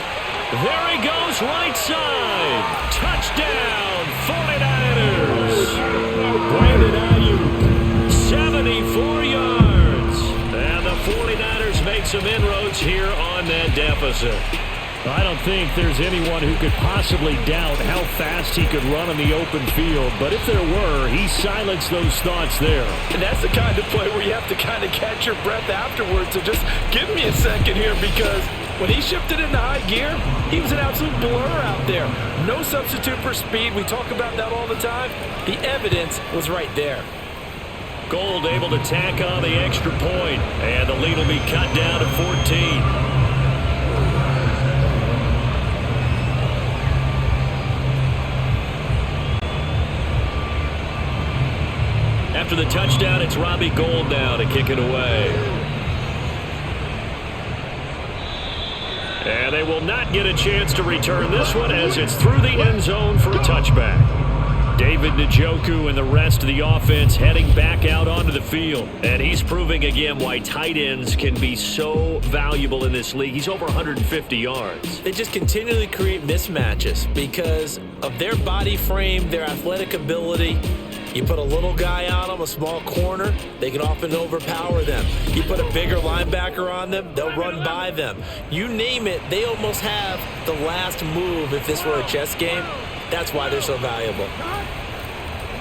There he goes, right side. Touchdown, 49ers. Brandon Ayuk, 74 yards. And the 49ers make some inroads here on that deficit. I don't think there's anyone who could possibly doubt how fast he could run on the open field. But if there were, he silenced those thoughts there. And that's the kind of play where you have to kind of catch your breath afterwards. So just give me a second here, because when he shifted into high gear, he was an absolute blur out there. No substitute for speed. We talk about that all the time. The evidence was right there. Gold able to tack on the extra point. And the lead will be cut down to 14. After the touchdown, it's Robbie Gould now to kick it away. And they will not get a chance to return this one as it's through the end zone for a touchback. David Njoku and the rest of the offense heading back out onto the field. And he's proving again why tight ends can be so valuable in this league. He's over 150 yards. They just continually create mismatches because of their body frame, their athletic ability. You put a little guy on them, a small corner, they can often overpower them. You put a bigger linebacker on them, they'll run by them. You name it, they almost have the last move if this were a chess game. That's why they're so valuable.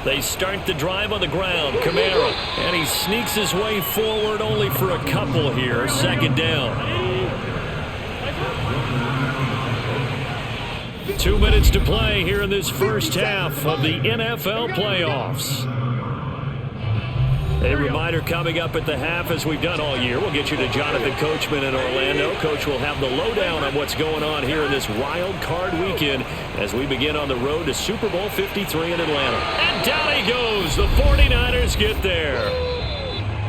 They start the drive on the ground. Kamara, and he sneaks his way forward only for a couple here. 2nd down. 2 minutes to play here in this first half of the NFL playoffs. A reminder coming up at the half, as we've done all year. We'll get you to Jonathan Coachman in Orlando. Coach will have the lowdown on what's going on here in this wild card weekend as we begin on the road to Super Bowl 53 in Atlanta. And down he goes. The 49ers get there.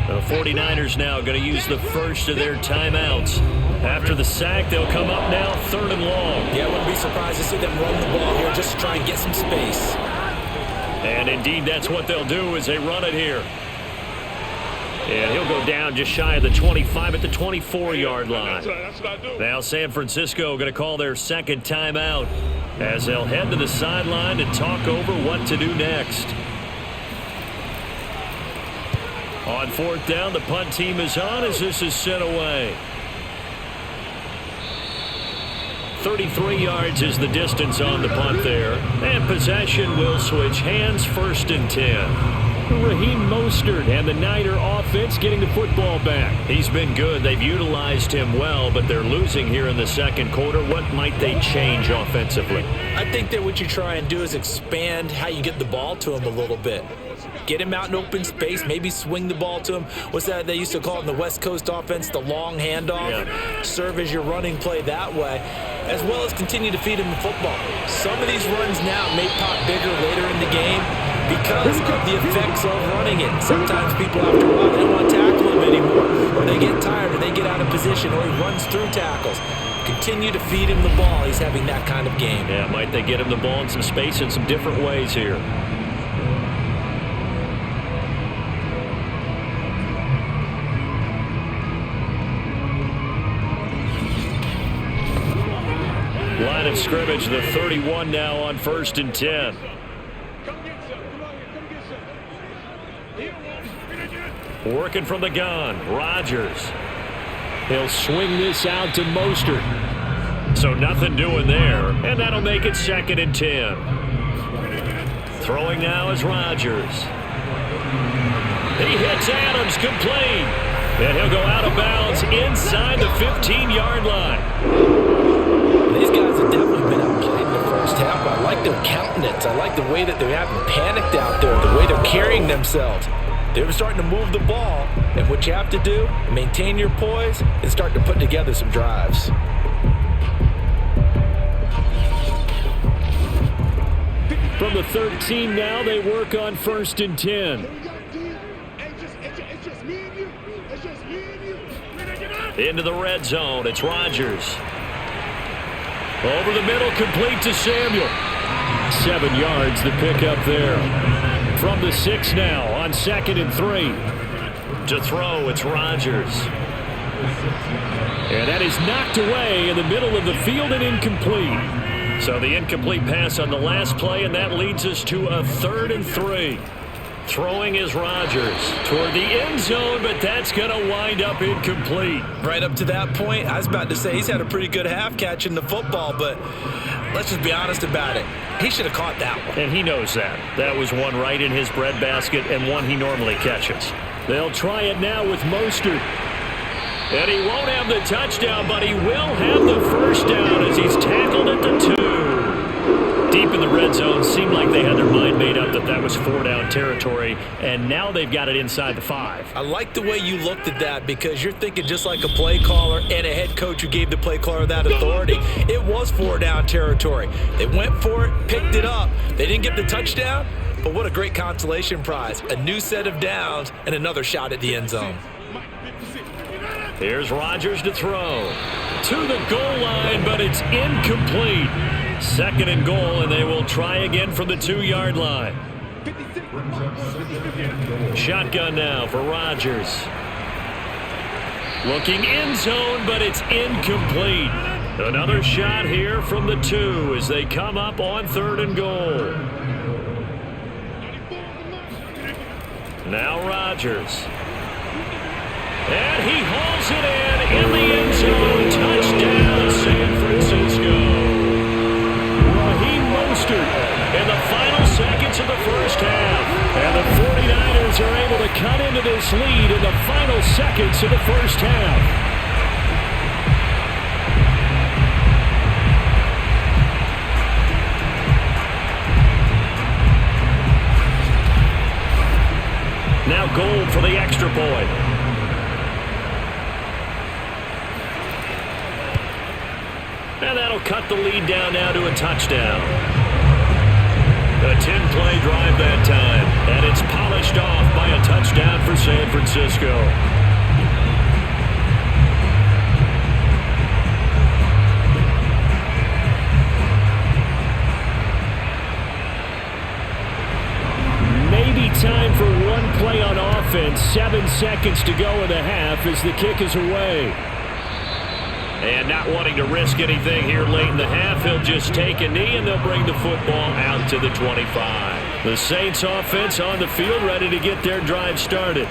The 49ers now going to use the first of their timeouts. After the sack, they'll come up now 3rd and long. Yeah, I wouldn't be surprised to see them run the ball here just to try and get some space. And indeed, that's what they'll do as they run it here. And he'll go down just shy of the 25 at the 24-yard line. Now San Francisco going to call their second timeout as they'll head to the sideline to talk over what to do next. On fourth down, the punt team is on as this is sent away. 33 yards is the distance on the punt there. And possession will switch hands, 1st and 10. Raheem Mostert and the Niner offense getting the football back. He's been good. They've utilized him well, but they're losing here in the second quarter. What might they change offensively? I think that what you try and do is expand how you get the ball to him a little bit. Get him out in open space, maybe swing the ball to him. What's that they used to call it in the West Coast offense, the long handoff? Yeah. Serve as your running play that way, as well as continue to feed him the football. Some of these runs now may pop bigger later in the game because of the effects of running it. Sometimes people after a while, they don't want to tackle him anymore, or they get tired, or they get out of position, or he runs through tackles. Continue to feed him the ball. He's having that kind of game. Yeah, might they get him the ball in some space in some different ways here. Line of scrimmage, the 31 now on 1st and 10. Working from the gun, Rodgers. He'll swing this out to Mostert. So nothing doing there, and that'll make it 2nd and 10. Throwing now is Rodgers. He hits Adams, complete. And he'll go out of bounds inside the 15-yard line. These guys have definitely been outplayed in the first half. I like their countenance. I like the way that they haven't panicked out there, the way they're carrying themselves. They're starting to move the ball, and what you have to do, maintain your poise and start to put together some drives. From the 13 now, they work on 1st and 10. Into the red zone, it's Rodgers. Over the middle, complete to Samuel. 7 yards, the pickup there. From the 6 now on 2nd and 3. To throw, it's Rodgers. And that is knocked away in the middle of the field and incomplete. So the incomplete pass on the last play, and that leads us to a 3rd and 3. Throwing is Rodgers toward the end zone, but that's going to wind up incomplete. Right up to that point, I was about to say he's had a pretty good half catching the football, but let's just be honest about it. He should have caught that one. And he knows that. That was one right in his breadbasket and one he normally catches. They'll try it now with Mostert. And he won't have the touchdown, but he will have the first down as he's tackled at the 2. Deep in the red zone, seemed like they had their mind made up that that was 4-down territory, and now they've got it inside the 5. I like the way you looked at that because you're thinking just like a play caller and a head coach who gave the play caller that authority. It was 4-down territory. They went for it, picked it up. They didn't get the touchdown, but what a great consolation prize. A new set of downs and another shot at the end zone. Here's Rodgers to throw. To the goal line, but it's incomplete. 2nd and goal, and they will try again from the 2-yard line. Shotgun now for Rodgers. Looking end zone, but it's incomplete. Another shot here from the 2 as they come up on 3rd and goal. Now Rodgers. And he hauls it in the end zone. Touchdown, San Francisco. Raheem Mostert in the final seconds of the first half. And the 49ers are able to cut into this lead in the final seconds of the first half. Now Gold for the extra point. And that'll cut the lead down now to a touchdown. A 10-play drive that time, and it's polished off by a touchdown for San Francisco. 7 seconds to go in the half as the kick is away. And not wanting to risk anything here late in the half, he'll just take a knee and they'll bring the football out to the 25. The Saints offense on the field ready to get their drive started.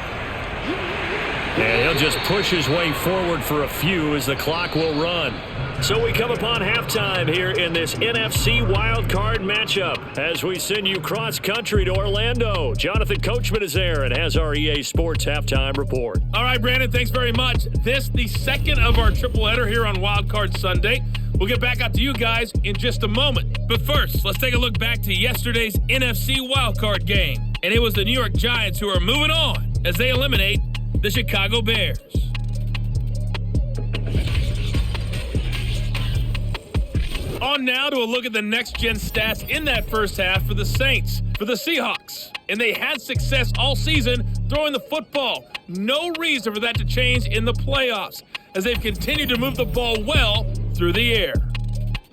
And he'll just push his way forward for a few as the clock will run. So we come upon halftime here in this NFC Wildcard matchup as we send you cross-country to Orlando. Jonathan Coachman is there and has our EA Sports halftime report. All right, Brandon, thanks very much. This the second of our triple header here on Wildcard Sunday. We'll get back out to you guys in just a moment. But first, let's take a look back to yesterday's NFC Wildcard game. And it was the New York Giants who are moving on as they eliminate the Chicago Bears. On now to a look at the next-gen stats in that first half for the Saints, for the Seahawks. And they had success all season throwing the football. No reason for that to change in the playoffs, as they've continued to move the ball well through the air.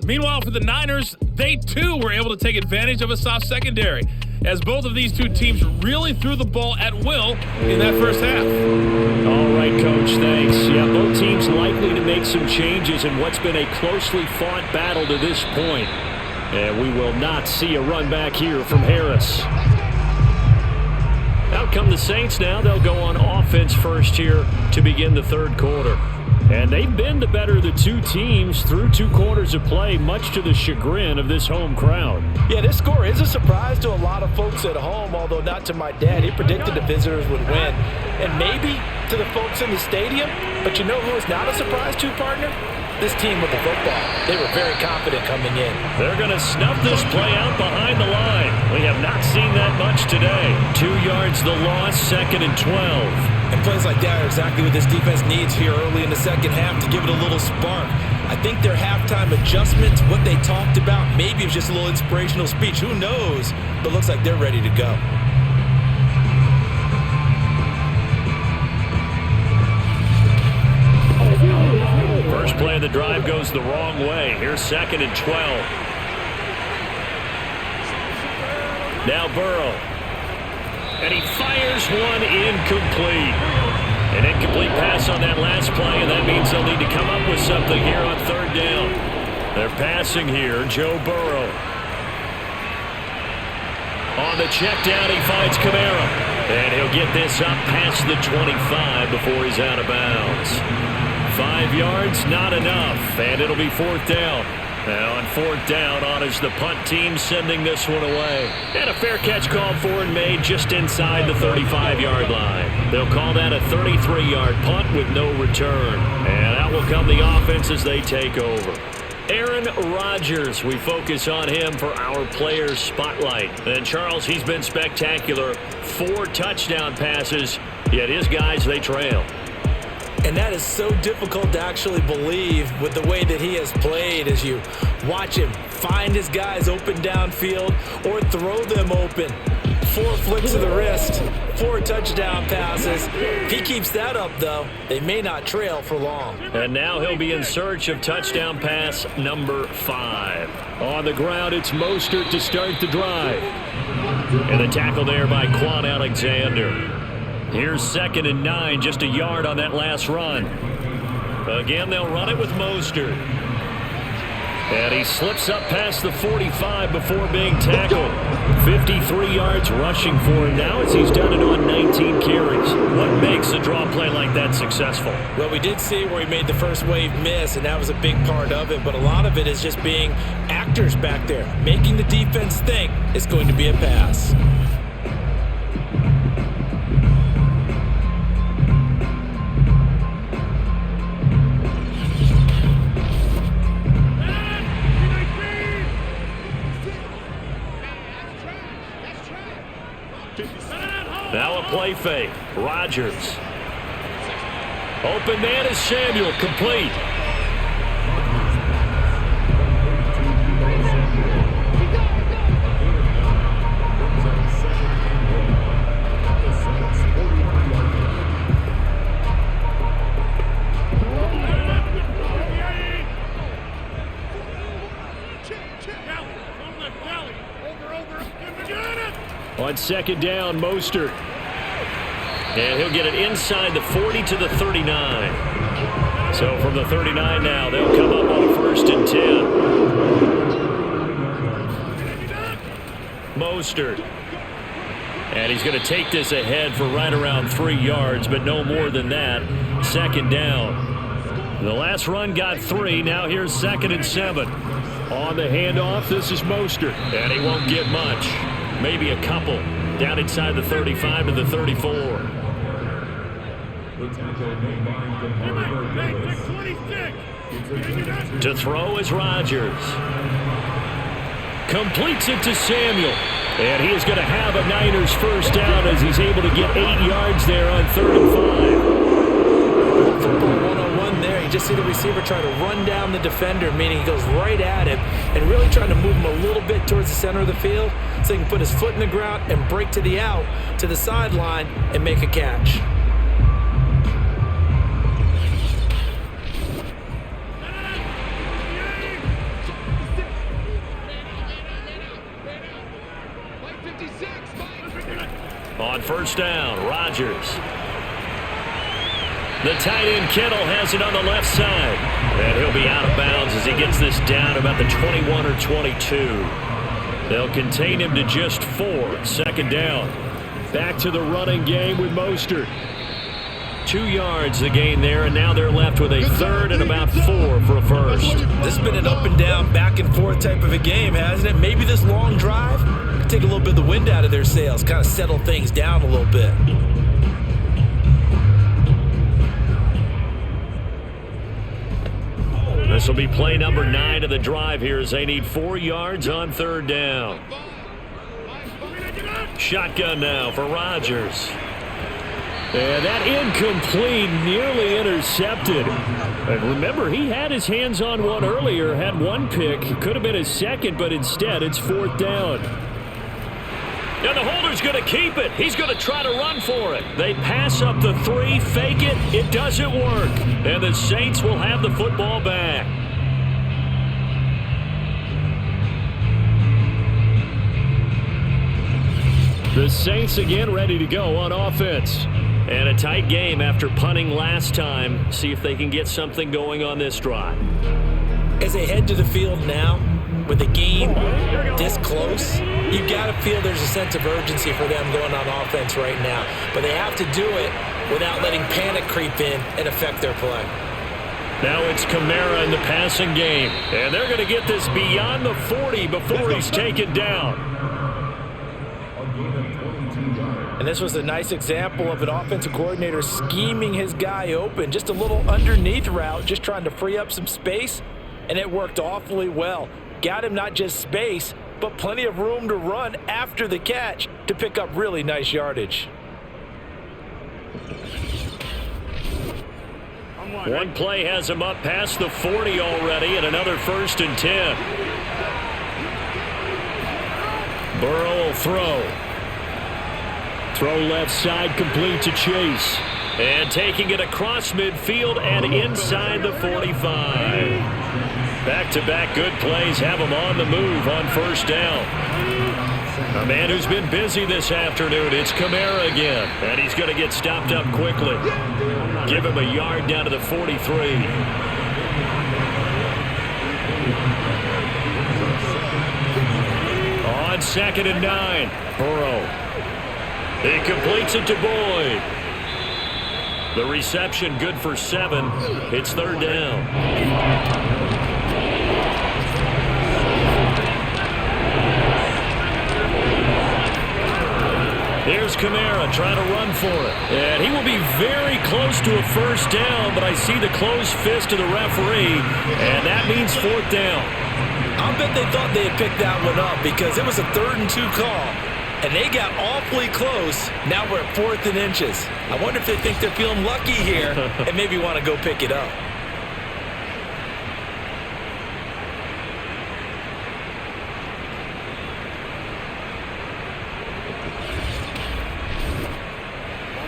Meanwhile, for the Niners, they too were able to take advantage of a soft secondary, as both of these two teams really threw the ball at will in that first half. All right, Coach, thanks. Yeah, both teams likely to make some changes in what's been a closely fought battle to this point. And we will not see a run back here from Harris. Out come the Saints now. They'll go on offense first here to begin the third quarter. And they've been the better of the two teams through 2 quarters of play, much to the chagrin of this home crowd. Yeah, this score is a surprise to a lot of folks at home, although not to my dad. He predicted the visitors would win. And maybe to the folks in the stadium, but you know who is not a surprise to, partner? This team with the football. They were very confident coming in. They're going to snuff this play out behind the line. We have not seen that much today. 2 yards the loss, 2nd and 12. And plays like that are exactly what this defense needs here early in the second half to give it a little spark. I think their halftime adjustments, what they talked about, maybe it was just a little inspirational speech. Who knows? But it looks like they're ready to go. First play of the drive goes the wrong way. Here's 2nd and 12. Now Burrow. And he fires one incomplete. An incomplete pass on that last play, and that means they'll need to come up with something here on 3rd down. They're passing here, Joe Burrow. On the check down, he finds Kamara. And he'll get this up past the 25 before he's out of bounds. 5 yards, not enough, and it'll be 4th down. Now on 4th down, on is the punt team sending this one away. And a fair catch called for and made just inside the 35-yard line. They'll call that a 33-yard punt with no return. And out will come the offense as they take over. Aaron Rodgers, we focus on him for our players spotlight. And Charles, he's been spectacular. 4 touchdown passes, yet his guys, they trail. And that is so difficult to actually believe with the way that he has played as you watch him find his guys open downfield or throw them open. 4 flicks of the wrist, 4 touchdown passes. If he keeps that up, though, they may not trail for long. And now he'll be in search of touchdown pass number 5. On the ground, it's Mostert to start the drive. And the tackle there by Quan Alexander. Here's 2nd and 9, just a yard on that last run. Again, they'll run it with Mostert. And he slips up past the 45 before being tackled. 53 yards rushing for him now as he's done it on 19 carries. What makes a draw play like that successful? Well, we did see where he made the first wave miss, and that was a big part of it. But a lot of it is just being actors back there, making the defense think it's going to be a pass. Now a play fake. Rodgers. Open man is Samuel. Complete. On 2nd down, Mostert. And he'll get it inside the 40 to the 39. So from the 39 now, they'll come up on a 1st and 10. Mostert. And he's going to take this ahead for right around 3 yards, but no more than that. 2nd down. The last run got 3. Now here's 2nd and 7. On the handoff, this is Mostert. And he won't get much. Maybe a couple. Down inside the 35 to the 34. To throw is Rodgers. Completes it to Samuel. And he is going to have a Niners 1st down as he's able to get 8 yards there on 3rd and 5. Football 101 there. You just see the receiver try to run down the defender, meaning he goes right at him and really trying to move him a little bit towards the center of the field so he can put his foot in the ground and break to the out, to the sideline, and make a catch. On 1st down, Rodgers. The tight end Kittle has it on the left side. And he'll be out of bounds as he gets this down about the 21 or 22. They'll contain him to just 4. 2nd down. Back to the running game with Mostert. 2 yards the gain there, and now they're left with a 3rd and about 4 for a 1st. This has been an up and down, back and forth type of a game, hasn't it? Maybe this long drive could take a little bit of the wind out of their sails, kind of settle things down a little bit. This will be play number 9 of the drive here as they need 4 yards on 3rd down. Shotgun now for Rodgers. And that incomplete, nearly intercepted. And remember, he had his hands on one earlier, had 1 pick. Could have been his 2nd, but instead it's 4th down. And the holder's going to keep it. He's going to try to run for it. They pass up the 3, fake it. It doesn't work. And the Saints will have the football back. The Saints again ready to go on offense. And a tight game after punting last time. See if they can get something going on this drive. As they head to the field now, with the game this close, you've got to feel there's a sense of urgency for them going on offense right now. But they have to do it without letting panic creep in and affect their play. Now it's Kamara in the passing game. And they're going to get this beyond the 40 before he's taken down. And this was a nice example of an offensive coordinator scheming his guy open. Just a little underneath route, just trying to free up some space. And it worked awfully well. Got him not just space, but plenty of room to run after the catch to pick up really nice yardage. One play has him up past the 40 already, and another 1st and 10. Burrow will throw. Throw left side, complete to Chase. And taking it across midfield and inside the 45. Back-to-back good plays have him on the move on 1st down. A man who's been busy this afternoon, it's Kamara again. And he's going to get stopped up quickly. Give him a yard down to the 43. On 2nd and 9, Burrow. He completes it to Boyd. The reception good for 7. It's 3rd down. Here's Kamara trying to run for it. And he will be very close to a 1st down, but I see the closed fist of the referee, and that means 4th down. I'll bet they thought they had picked that one up because it was a 3rd and 2 call. And they got awfully close. Now we're at 4th and inches. I wonder if they think they're feeling lucky here and maybe want to go pick it up.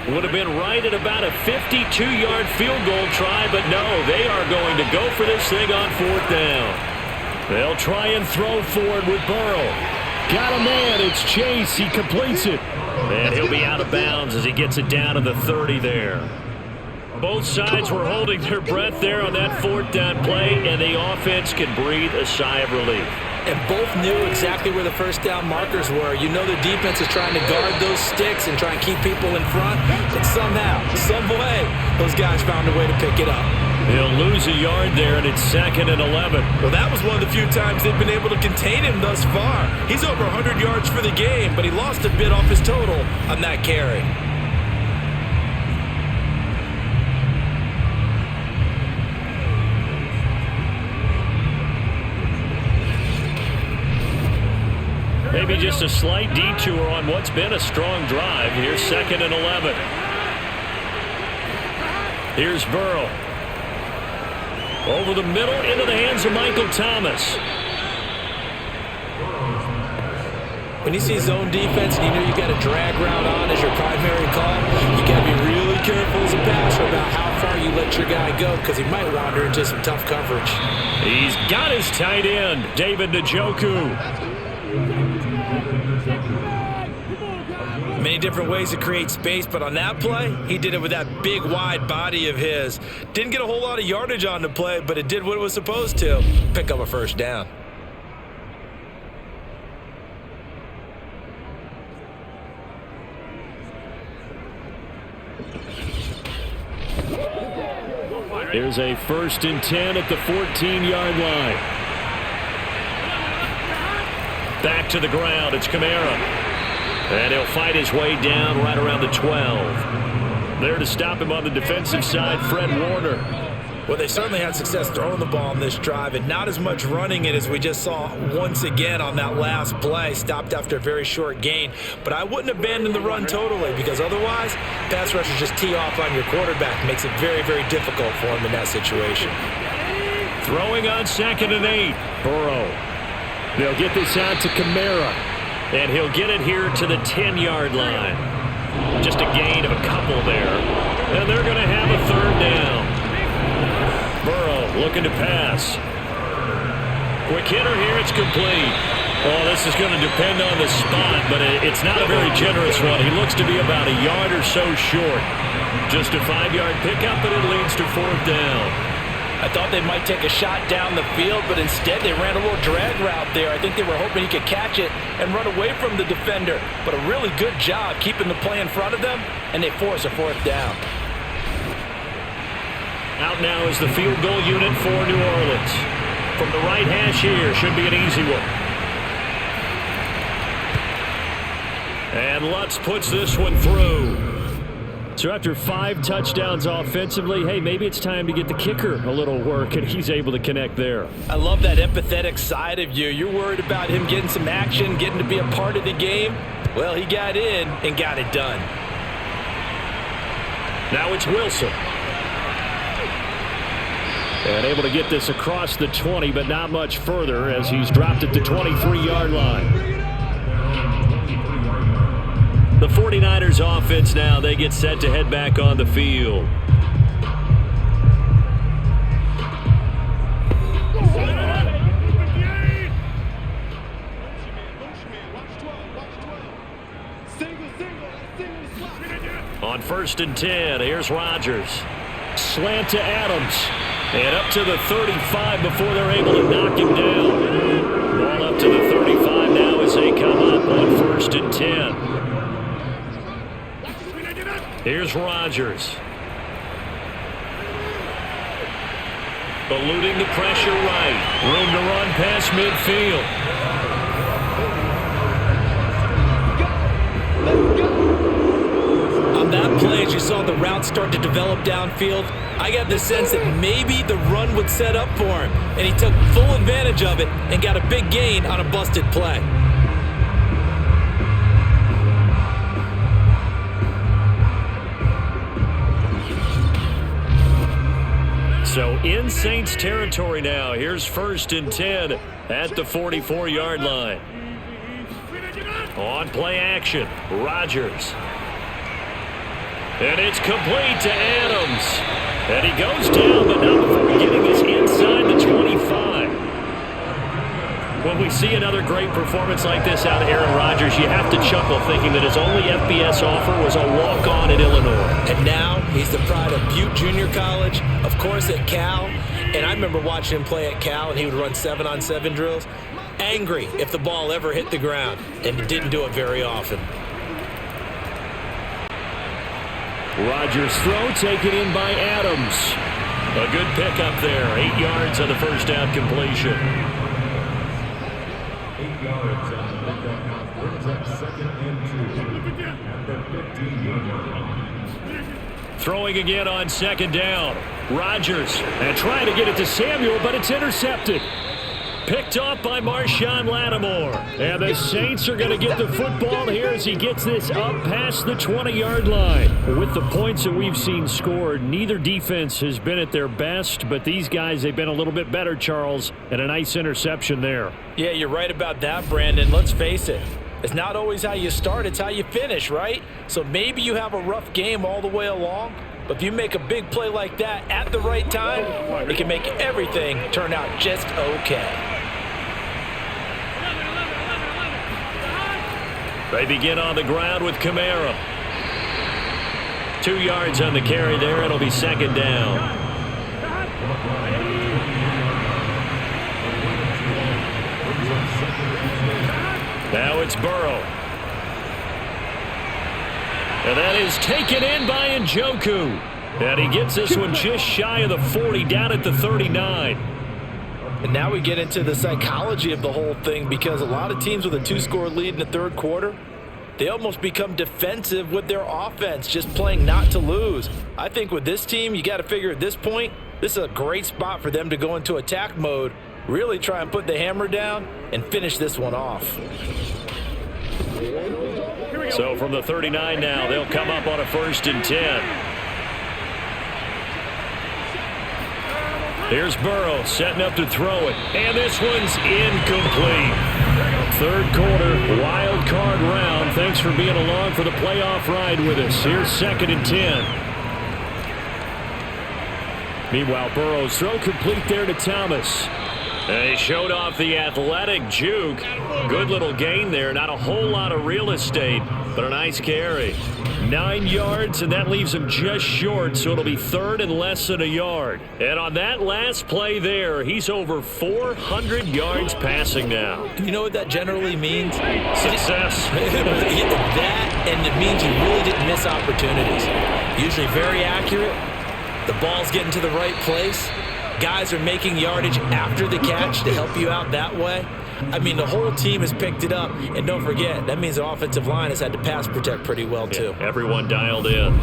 Would have been right at about a 52-yard field goal try, but no, they are going to go for this thing on 4th down. They'll try and throw for it with Burrow. Got a man, it's Chase, he completes it. And he'll be out of bounds as he gets it down to the 30 there. Both sides were holding their breath there on that 4th down play, and the offense can breathe a sigh of relief. And both knew exactly where the first down markers were. You know the defense is trying to guard those sticks and try and keep people in front. But somehow, some way, those guys found a way to pick it up. He'll lose a yard there, and it's 2nd and 11. Well, that was one of the few times they've been able to contain him thus far. He's over 100 yards for the game, but he lost a bit off his total on that carry. Maybe just a slight detour on what's been a strong drive. Here's 2nd and 11. Here's Burrow. Over the middle, into the hands of Michael Thomas. When you see zone defense and you know you got a drag route on as your primary call, you got to be really careful as a passer about how far you let your guy go because he might wander into some tough coverage. He's got his tight end, David Njoku. Many different ways to create space, but on that play, he did it with that big, wide body of his. Didn't get a whole lot of yardage on the play, but it did what it was supposed to. Pick up a first down. Here's a 1st and 10 at the 14-yard line. Back to the ground. It's Kamara. And he'll fight his way down right around the 12. There to stop him on the defensive side, Fred Warner. Well, they certainly had success throwing the ball on this drive and not as much running it as we just saw once again on that last play. Stopped after a very short gain. But I wouldn't abandon the run totally because otherwise, pass rushers just tee off on your quarterback. Makes it very, very difficult for him in that situation. Throwing on 2nd and 8. Burrow. They'll get this out to Kamara. And he'll get it here to the 10-yard line. Just a gain of a couple there. And they're going to have a 3rd down. Burrow looking to pass. Quick hitter here. It's complete. Oh, this is going to depend on the spot, but it's not a very generous one. He looks to be about a yard or so short. Just a 5-yard pickup, and it leads to 4th down. I thought they might take a shot down the field, but instead they ran a little drag route there. I think they were hoping he could catch it and run away from the defender. But a really good job keeping the play in front of them, and they force a 4th down. Out now is the field goal unit for New Orleans. From the right hash here, should be an easy one. And Lutz puts this one through. So after 5 touchdowns offensively, hey, maybe it's time to get the kicker a little work, and he's able to connect there. I love that empathetic side of you. You're worried about him getting some action, getting to be a part of the game. Well, he got in and got it done. Now it's Wilson. And able to get this across the 20, but not much further as he's dropped at the 23-yard line. The 49ers offense now, they get set to head back on the field. On 1st and 10, here's Rodgers. Slant to Adams. And up to the 35 before they're able to knock him down. Ball up to the 35 now as they come up on 1st and 10. Here's Rodgers. Eluding the pressure right. Room to run past midfield. On that play, as you saw the route start to develop downfield, I got the sense that maybe the run would set up for him. And he took full advantage of it and got a big gain on a busted play. So in Saints territory now. Here's 1st and 10 at the 44-yard line. On play action, Rodgers. And it's complete to Adams. And he goes down, but not before getting this inside the 25. When we see another great performance like this out of Aaron Rodgers, you have to chuckle thinking that his only FBS offer was a walk-on at Illinois. And now he's the pride of Butte Junior College, of course at Cal. And I remember watching him play at Cal, and he would run 7-on-7 drills. Angry if the ball ever hit the ground, and didn't do it very often. Rodgers' throw taken in by Adams. A good pickup there. 8 yards on the first down completion. 8 yards on the pickup. Brings up 2nd and 2 at the 15-yard line. Throwing again on 2nd down. Rodgers and trying to get it to Samuel, but it's intercepted. Picked off by Marshawn Lattimore. And the Saints are going to get the football here as he gets this up past the 20-yard line. With the points that we've seen scored, neither defense has been at their best, but these guys, they've been a little bit better, Charles, and a nice interception there. Yeah, you're right about that, Brandon. Let's face it. It's not always how you start, it's how you finish, right? So maybe you have a rough game all the way along, but if you make a big play like that at the right time, it can make everything turn out just okay. They begin on the ground with Kamara. 2 yards on the carry there. It'll be 2nd down. Now it's Burrow. And that is taken in by Njoku. And he gets this one just shy of the 40, down at the 39. And now we get into the psychology of the whole thing, because a lot of teams with a 2-score lead in the third quarter, they almost become defensive with their offense, just playing not to lose. I think with this team, you got to figure at this point, this is a great spot for them to go into attack mode, really try and put the hammer down and finish this one off. So from the 39 now, they'll come up on a 1st and 10. Here's Burrow setting up to throw it. And this one's incomplete. Third quarter, wild card round. Thanks for being along for the playoff ride with us. Here's 2nd and 10. Meanwhile, Burrow's throw complete there to Thomas. And he showed off the athletic juke. Good little gain there. Not a whole lot of real estate, but a nice carry. 9 yards, and that leaves him just short, so it'll be 3rd and less than a yard. And on that last play there, he's over 400 yards passing now. You know what that generally means? Success. That, and it means you really didn't miss opportunities. Usually very accurate. The ball's getting to the right place. Guys are making yardage after the catch to help you out that way. I mean, the whole team has picked it up. And don't forget, that means the offensive line has had to pass protect pretty well, too. Yeah, everyone dialed in.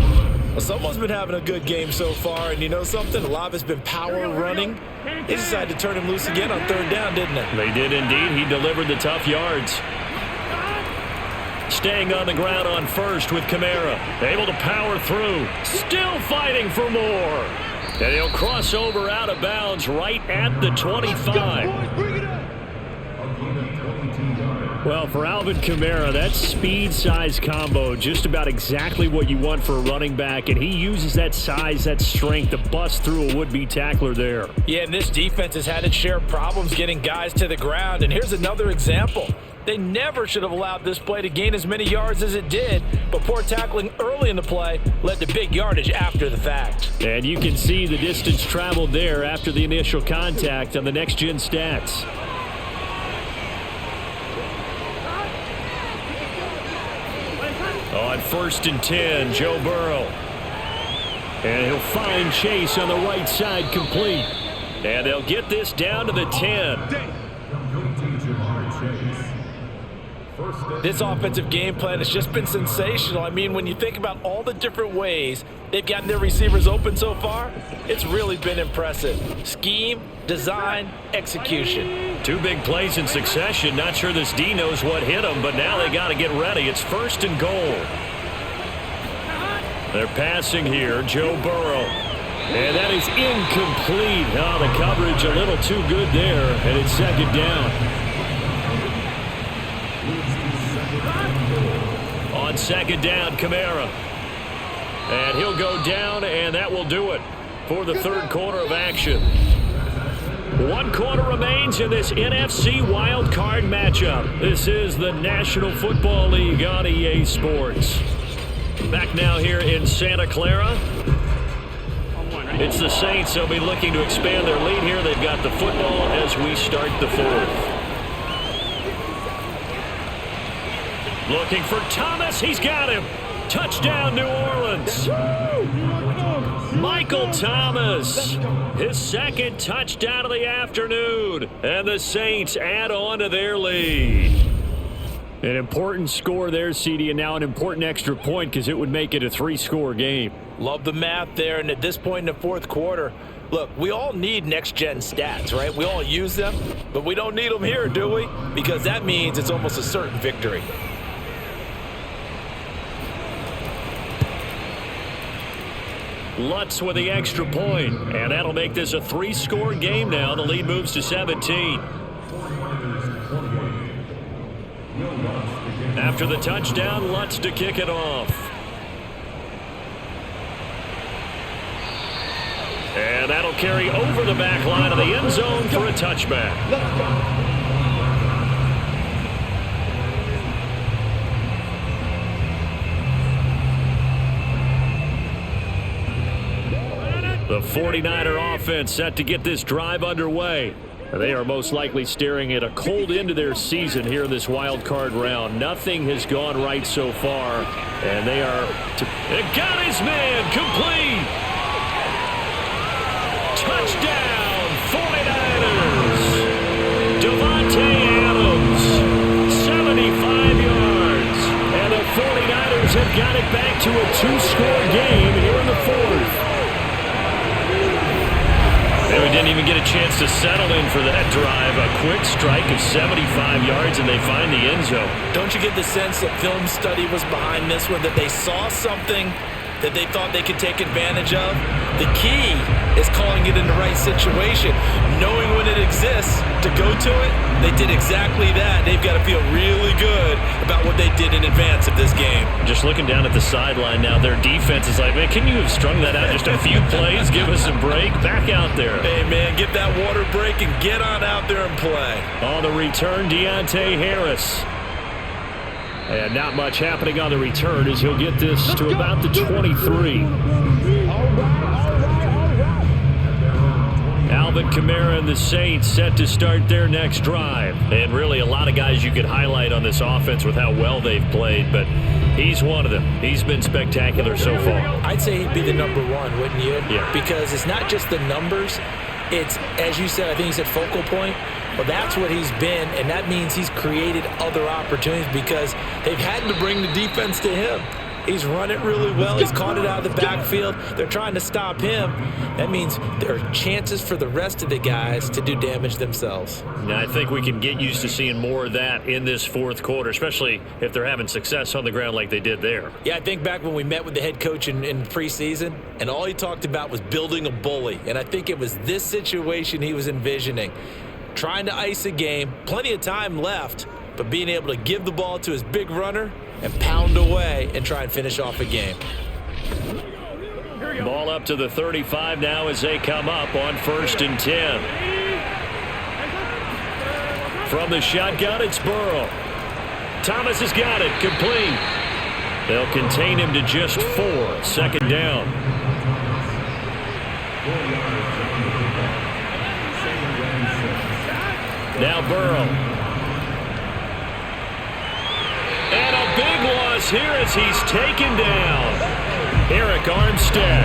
Well, someone's been having a good game so far. And you know something? A lot of it's been power running. They decided to turn him loose again on 3rd down, didn't they? They did indeed. He delivered the tough yards. Staying on the ground on 1st with Kamara. Able to power through. Still fighting for more. And he'll cross over out of bounds right at the 25. Well, for Alvin Kamara, that speed-size combo, just about exactly what you want for a running back, and he uses that size, that strength to bust through a would-be tackler there. Yeah, and this defense has had its share of problems getting guys to the ground, and here's another example. They never should have allowed this play to gain as many yards as it did, but poor tackling early in the play led to big yardage after the fact. And you can see the distance traveled there after the initial contact on the next-gen stats. On 1st and 10, Joe Burrow. And he'll find Chase on the right side complete. And they'll get this down to the 10. This offensive game plan has just been sensational. I mean, when you think about all the different ways they've gotten their receivers open so far, it's really been impressive. Scheme, design, execution. 2 big plays in succession. Not sure this D knows what hit them, but now they got to get ready. It's 1st and goal. They're passing here, Joe Burrow. And that is incomplete. Oh, the coverage a little too good there, and it's 2nd down. On 2nd down, Kamara. And he'll go down, and that will do it for the third quarter of action. One quarter remains in this NFC Wildcard matchup. This is the National Football League on EA Sports. Back now here in Santa Clara. It's the Saints. They'll be looking to expand their lead here. They've got the football as we start the fourth. Looking for Thomas. He's got him. Touchdown, New Orleans. Michael Thomas, his second touchdown of the afternoon. And the Saints add on to their lead. An important score there, CD, and now an important extra point because it would make it a 3-score game. Love the math there, and at this point in the fourth quarter, look, we all need next-gen stats, right? We all use them, but we don't need them here, do we? Because that means it's almost a certain victory. Lutz with the extra point, and that'll make this a 3-score game now. The lead moves to 17. After the touchdown, Lutz to kick it off. And that'll carry over the back line of the end zone for a touchback. The 49er offense set to get this drive underway. They are most likely staring at a cold end to their season here in this wild card round. Nothing has gone right so far, and they are got his man complete. Touchdown, 49ers. Devontae Adams, 75 yards. And the 49ers have got it back to a 2-score game here in the fourth. And we didn't even get a chance to settle in for that drive. A quick strike of 75 yards, and they find the end zone. Don't you get the sense that film study was behind this one, that they saw something that they thought they could take advantage of? The key is calling it in the right situation, knowing when it exists to go to it. They did exactly that. They've got to feel really good about what they did in advance of this game. Just looking down at the sideline now, their defense is like, man, can you have strung that out just a few plays? Give us a break. Back out there. Hey, man, get that water break and get on out there and play. On the return, Deontay Harris. And not much happening on the return as he'll get this to about the 23. Alvin Kamara and the Saints set to start their next drive. And really a lot of guys you could highlight on this offense with how well they've played, but he's one of them. He's been spectacular so far. I'd say he'd be the number one, wouldn't you? Yeah. Because it's not just the numbers. It's, as you said, I think you said focal point. Well, that's what he's been, and that means he's created other opportunities because they've had to bring the defense to him. He's run it really well. He's caught it out of the backfield. They're trying to stop him. That means there are chances for the rest of the guys to do damage themselves. Now, I think we can get used to seeing more of that in this fourth quarter, especially if they're having success on the ground like they did there. Yeah, I think back when we met with the head coach in preseason, and all he talked about was building a bully. And I think it was this situation he was envisioning. Trying to ice a game, plenty of time left, but being able to give the ball to his big runner and pound away and try and finish off a game. Ball up to the 35 now as they come up on 1st and 10. From the shotgun, it's Burrow. Thomas has got it, complete. They'll contain him to just 4. 2nd down. Now Burrow. And a big loss here as he's taken down. Eric Armstead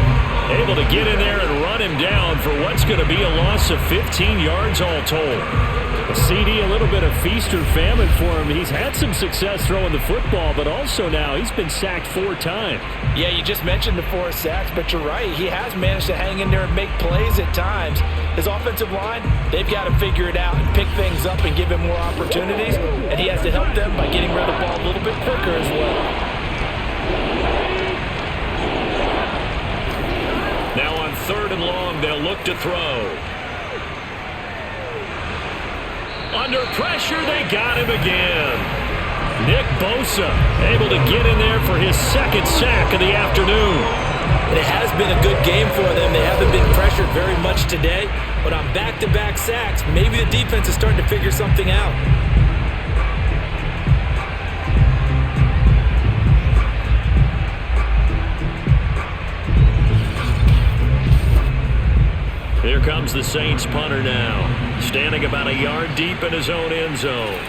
able to get in there and run him down for what's going to be a loss of 15 yards all told. A CD, a little bit of feast or famine for him. He's had some success throwing the football, but also now he's been sacked 4 times. Yeah, you just mentioned the 4 sacks, but you're right. He has managed to hang in there and make plays at times. His offensive line, they've got to figure it out and pick things up and give him more opportunities, and he has to help them by getting rid of the ball a little bit quicker as well. Now on 3rd and long, they'll look to throw. Under pressure, they got him again. Nick Bosa able to get in there for his 2nd sack of the afternoon. It has been a good game for them. They haven't been pressured very much today. But on back-to-back sacks, maybe the defense is starting to figure something out. Here comes the Saints punter now, standing about a yard deep in his own end zone.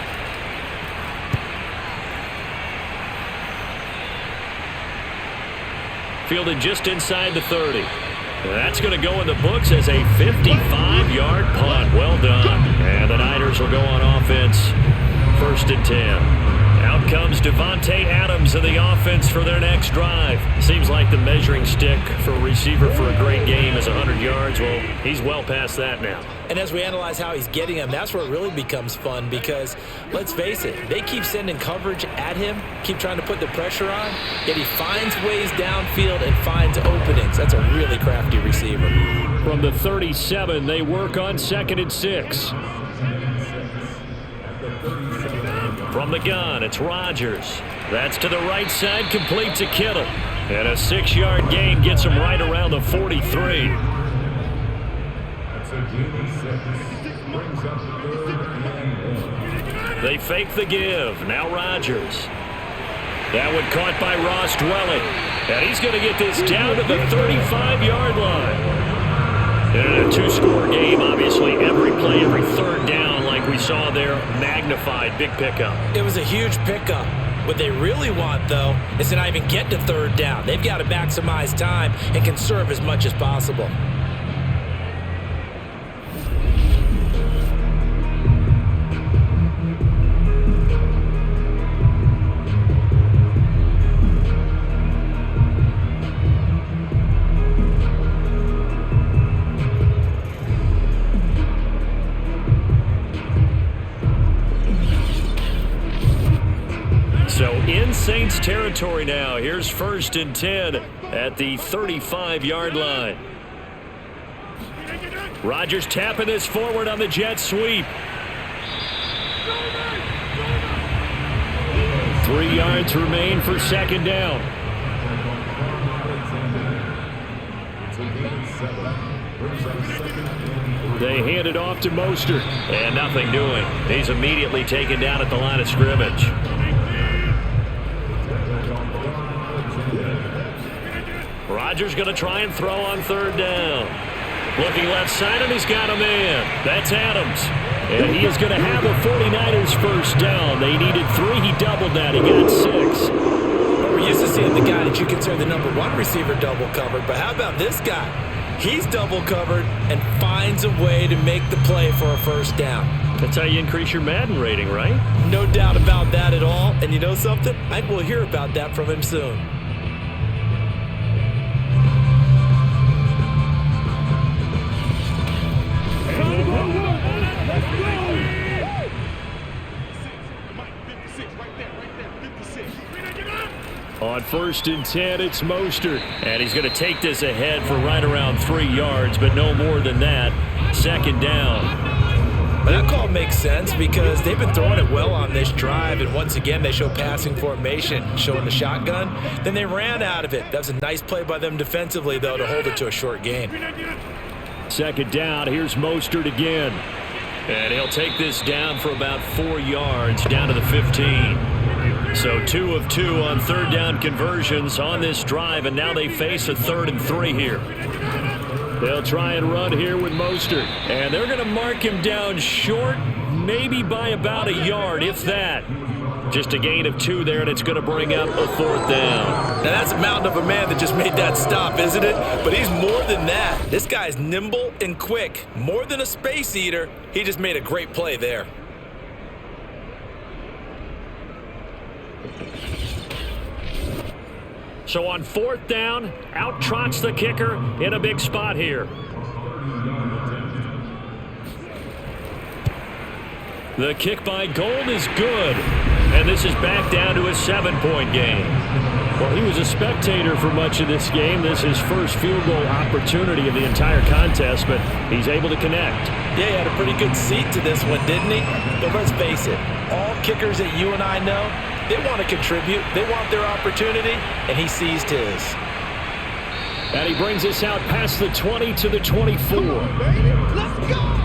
Fielded just inside the 30. That's going to go in the books as a 55-yard punt. Well done. And the Niners will go on offense, 1st and 10. Out comes Devontae Adams in the offense for their next drive. Seems like the measuring stick for a receiver for a great game is 100 yards. Well, he's well past that now. And as we analyze how he's getting them, that's where it really becomes fun because, let's face it, they keep sending coverage at him, keep trying to put the pressure on, yet he finds ways downfield and finds openings. That's a really crafty receiver. From the 37, they work on 2nd and 6. From the gun, it's Rodgers. That's to the right side, complete to Kittle. And a 6-yard gain gets him right around the 43. That's a gain of 6. Brings up 3rd and 1. They fake the give. Now Rodgers. That one caught by Ross Dwelling. And he's going to get this down to the 35-yard line. And a 2-score game, obviously every play, every 3rd down like we saw there, magnified, big pickup. It was a huge pickup. What they really want, though, is to not even get to 3rd down. They've got to maximize time and conserve as much as possible. So in Saints territory now. Here's 1st and 10 at the 35-yard line. Rodgers tapping this forward on the jet sweep. 3 yards remain for 2nd down. They hand it off to Mostert. And nothing doing. He's immediately taken down at the line of scrimmage. Rodgers going to try and throw on 3rd down. Looking left side, and he's got a man. That's Adams. And he is going to have a 49ers 1st down. They needed 3. He doubled that. He got 6. We're used to seeing the guy that you consider the #1 receiver double covered. But how about this guy? He's double covered and finds a way to make the play for a 1st down. That's how you increase your Madden rating, right? No doubt about that at all. And you know something? I think we'll hear about that from him soon. On 1st and 10, it's Mostert. And he's going to take this ahead for right around 3 yards, but no more than that. 2nd down. But that call makes sense because they've been throwing it well on this drive, and once again they show passing formation, showing the shotgun. Then they ran out of it. That was a nice play by them defensively, though, to hold it to a short gain. 2nd down, here's Mostert again. And he'll take this down for about 4 yards, down to the 15. So 2 of 2 on 3rd down conversions on this drive, and now they face a 3rd and 3 here. They'll try and run here with Mostert. And they're going to mark him down short, maybe by about a yard, if that. Just a gain of 2 there, and it's going to bring up a 4th down. Now that's a mountain of a man that just made that stop, isn't it? But he's more than that. This guy's nimble and quick. More than a space eater, he just made a great play there. So on 4th down, out trots the kicker in a big spot here. The kick by Gold is good. And this is back down to a 7-point game. Well, he was a spectator for much of this game. This is his first field goal opportunity of the entire contest, but he's able to connect. Yeah, he had a pretty good seat to this one, didn't he? But let's face it, all kickers that you and I know, they want to contribute. They want their opportunity, and he seized his. And he brings us out past the 20 to the 24. Let's go!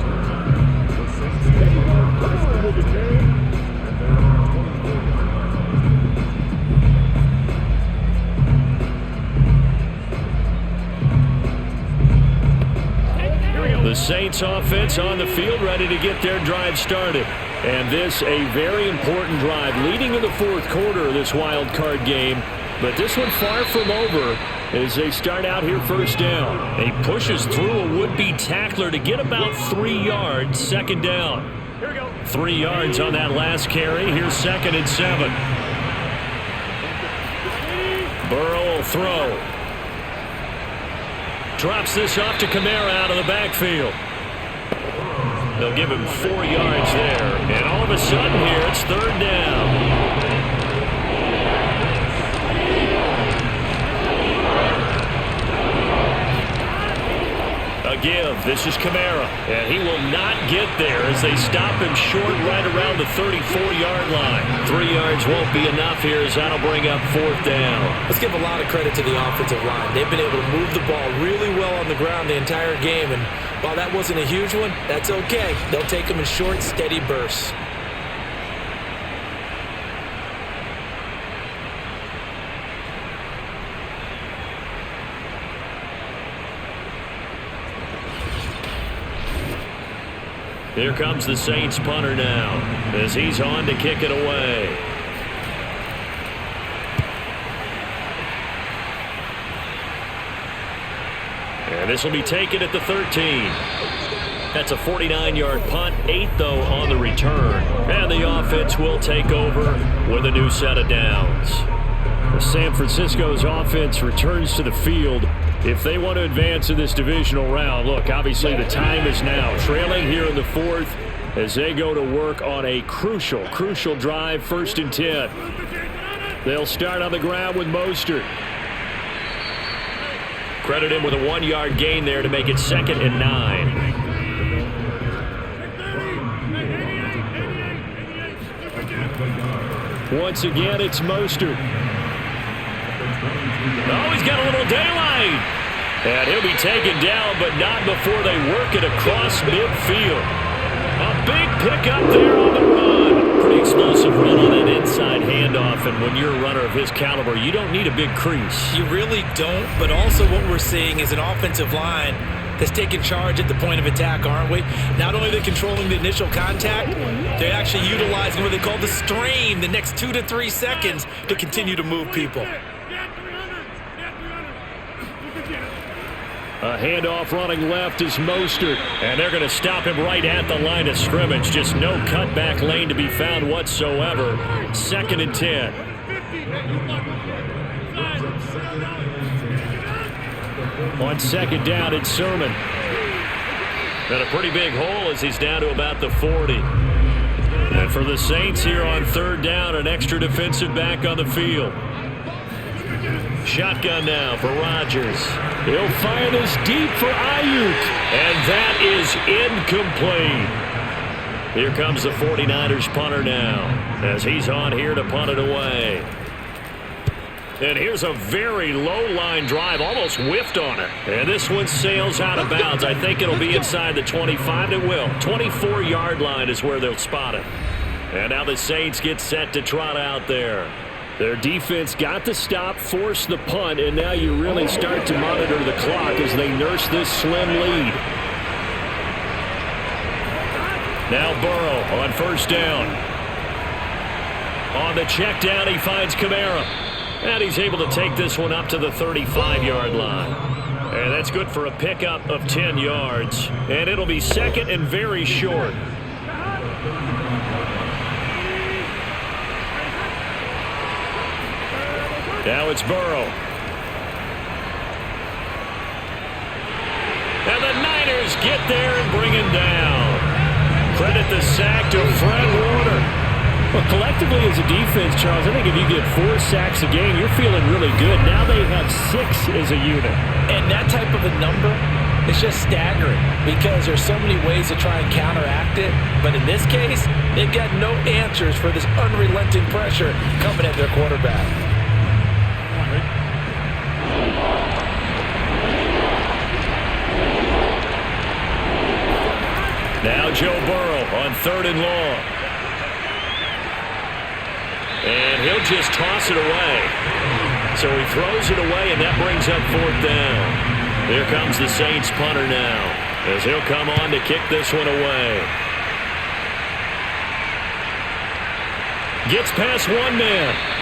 The Saints offense on the field, ready to get their drive started. And this a very important drive leading in the fourth quarter of this wild card game. But this one far from over as they start out here first down. He pushes through a would-be tackler to get about 3 yards, second down. 3 yards on that last carry. Here's 2nd and 7. Burrow will throw. Drops this off to Kamara out of the backfield. They'll give him 4 yards there. And all of a sudden here, it's 3rd down. A give. This is Kamara. And he will not get there as they stop him short right around the 34-yard line. 3 yards won't be enough here as that'll bring up 4th down. Let's give a lot of credit to the offensive line. They've been able to move the ball really well on the ground the entire game. And while that wasn't a huge one, that's okay. They'll take them in short, steady bursts. Here comes the Saints punter now as he's on to kick it away. And this will be taken at the 13. That's a 49-yard punt, 8 though on the return. And the offense will take over with a new set of downs. San Francisco's offense returns to the field if they want to advance in this divisional round. Look, obviously the time is now. Trailing here in the 4th as they go to work on a crucial drive, 1st and 10. They'll start on the ground with Mostert. Credit him with a 1-yard gain there to make it 2nd and 9. Once again, it's Mostert. Oh, he's got a little daylight. And he'll be taken down, but not before they work it across midfield. A big pickup there on the run. Pretty explosive run on that inside handoff, and when you're a runner of his caliber, you don't need a big crease. You really don't, but also what we're seeing is an offensive line that's taking charge at the point of attack, aren't we? Not only are they controlling the initial contact, they're actually utilizing what they call the strain the next 2 to 3 seconds to continue to move people. A handoff running left is Mostert, and they're going to stop him right at the line of scrimmage. Just no cutback lane to be found whatsoever. 2nd and 10. On 2nd down, it's Sermon. And a pretty big hole as he's down to about the 40. And for the Saints here on 3rd down, an extra defensive back on the field. Shotgun now for Rodgers. He'll fire this deep for Ayuk. And that is incomplete. Here comes the 49ers punter now as he's on here to punt it away. And here's a very low line drive, almost whiffed on it. And this one sails out of bounds. I think it'll be inside the 25. It will. 24-yard line is where they'll spot it. And now the Saints get set to trot out there. Their defense got the stop, forced the punt, and now you really start to monitor the clock as they nurse this slim lead. Now Burrow on 1st down. On the check down, he finds Kamara. And he's able to take this one up to the 35-yard line. And that's good for a pickup of 10 yards. And it'll be 2nd and very short. Now it's Burrow. And the Niners get there and bring him down. Credit the sack to Fred Warner. Well, collectively as a defense, Charles, I think if you get 4 sacks a game, you're feeling really good. Now they have 6 as a unit. And that type of a number is just staggering because there's so many ways to try and counteract it. But in this case, they've got no answers for this unrelenting pressure coming at their quarterback. Now Joe Burrow on 3rd and long. And he'll just toss it away. So he throws it away, and that brings up 4th down. Here comes the Saints punter now, as he'll come on to kick this one away. Gets past one man.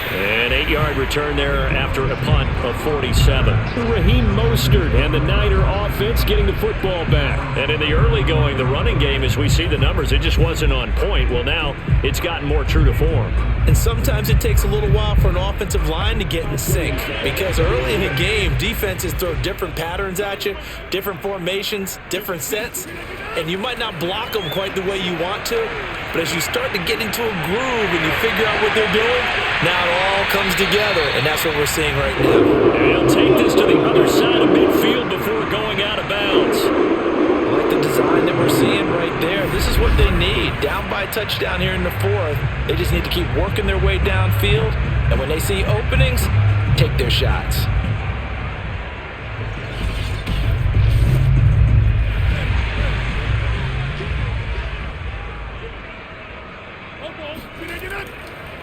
An 8-yard return there after a punt of 47. Raheem Mostert and the Niner offense getting the football back. And in the early going, the running game, as we see the numbers, it just wasn't on point. Well, now it's gotten more true to form. And sometimes it takes a little while for an offensive line to get in sync, because early in the game, defenses throw different patterns at you, different formations, different sets, and you might not block them quite the way you want to, but as you start to get into a groove and you figure out what they're doing, now it all comes together, and that's what we're seeing right now. And he'll take this to the other side of midfield before going out of bounds. I like the design that we're seeing right there. This is what they need. Down by a touchdown here in the 4th. They just need to keep working their way downfield, and when they see openings, take their shots.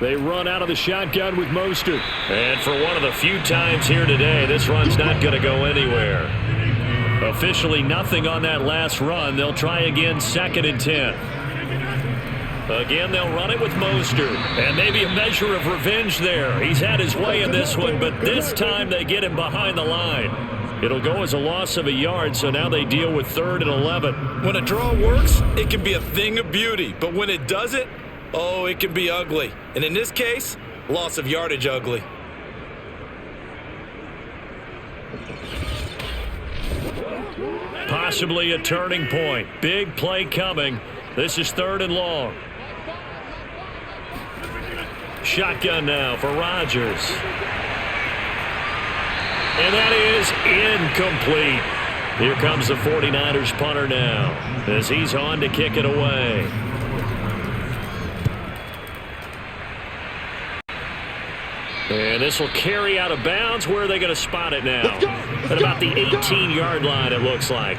They run out of the shotgun with Mostert. And for one of the few times here today, this run's not going to go anywhere. Officially nothing on that last run. They'll try again, 2nd and 10. Again, they'll run it with Mostert. And maybe a measure of revenge there. He's had his way in this one, but this time they get him behind the line. It'll go as a loss of a yard, so now they deal with 3rd and 11. When a draw works, it can be a thing of beauty. But when it doesn't, oh, it can be ugly. And in this case, loss of yardage ugly. Possibly a turning point. Big play coming. This is 3rd and long. Shotgun now for Rodgers. And that is incomplete. Here comes the 49ers punter now, as he's on to kick it away. And this will carry out of bounds. Where are they going to spot it now? At about the 18-yard line, it looks like.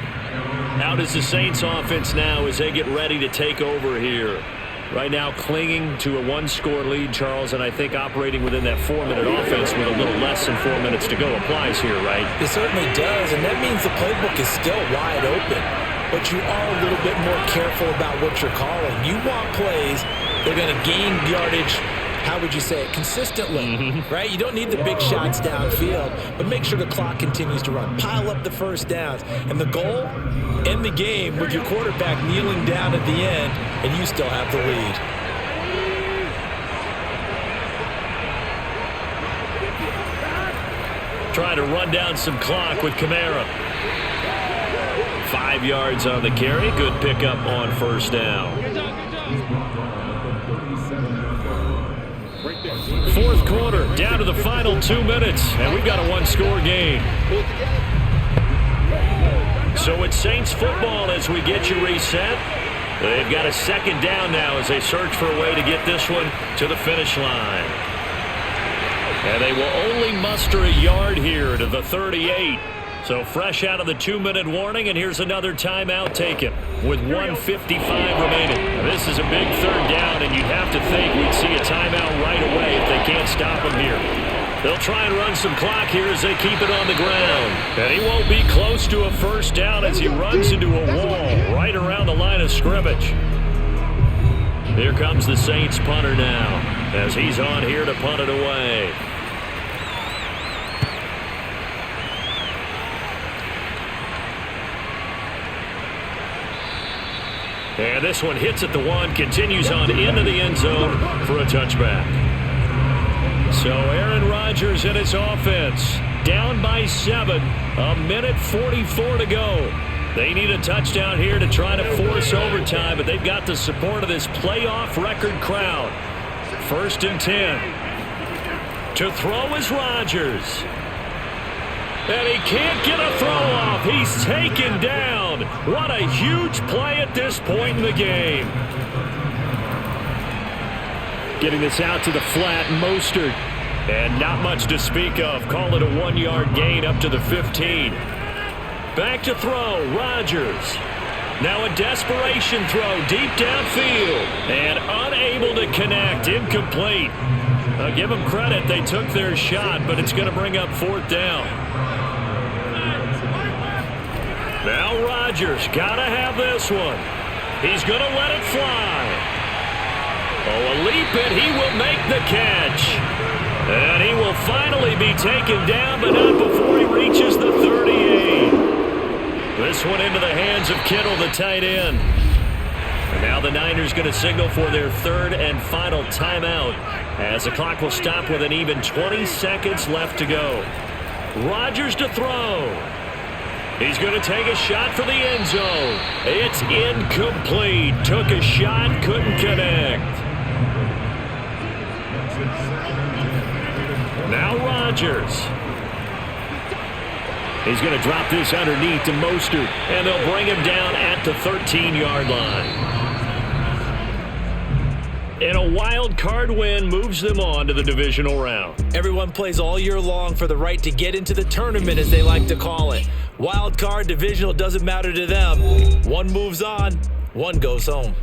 Out is the Saints offense now as they get ready to take over here. Right now clinging to a 1-score lead, Charles, and I think operating within that 4-minute offense with a little less than 4 minutes to go applies here, right? It certainly does, and that means the playbook is still wide open. But you are a little bit more careful about what you're calling. You want plays that are going to gain yardage, how would you say it, consistently, right? You don't need the big shots downfield, but make sure the clock continues to run. Pile up the first downs. And the goal, end the game with your quarterback kneeling down at the end, and you still have the lead. Trying to run down some clock with Kamara. 5 yards on the carry. Good pickup on 1st down. 4th quarter, down to the final 2 minutes, and we've got a 1-score game. So it's Saints football as we get you reset. They've got a 2nd down now as they search for a way to get this one to the finish line. And they will only muster a yard here to the 38. So fresh out of the 2-minute warning, and here's another timeout taken with 1:55 remaining. This is a big 3rd down, and you'd have to think we'd see a timeout right away if they can't stop him here. They'll try and run some clock here as they keep it on the ground. And he won't be close to a 1st down as he runs into a wall right around the line of scrimmage. Here comes the Saints punter now as he's on here to punt it away. And this one hits at the 1, continues on into the end zone for a touchback. So Aaron Rodgers and his offense down by 7, a minute 44 to go. They need a touchdown here to try to force overtime, but they've got the support of this playoff record crowd. 1st and 10. To throw is Rodgers. And he can't get a throw off. He's taken down. What a huge play at this point in the game. Getting this out to the flat, Mostert. And not much to speak of. Call it a 1-yard gain up to the 15. Back to throw, Rodgers. Now a desperation throw deep downfield. And unable to connect. Incomplete. I'll give them credit. They took their shot, but it's going to bring up 4th down. Now Rodgers got to have this one. He's going to let it fly. Oh, a leap, and he will make the catch. And he will finally be taken down, but not before he reaches the 38. This one into the hands of Kittle, the tight end. And now the Niners going to signal for their 3rd and final timeout as the clock will stop with an even 20 seconds left to go. Rodgers to throw. He's going to take a shot for the end zone. It's incomplete. Took a shot, couldn't connect. Now Rodgers. He's going to drop this underneath to Mostert, and they'll bring him down at the 13-yard line. And a wild card win moves them on to the divisional round. Everyone plays all year long for the right to get into the tournament, as they like to call it. Wild card, divisional, doesn't matter to them. One moves on, one goes home.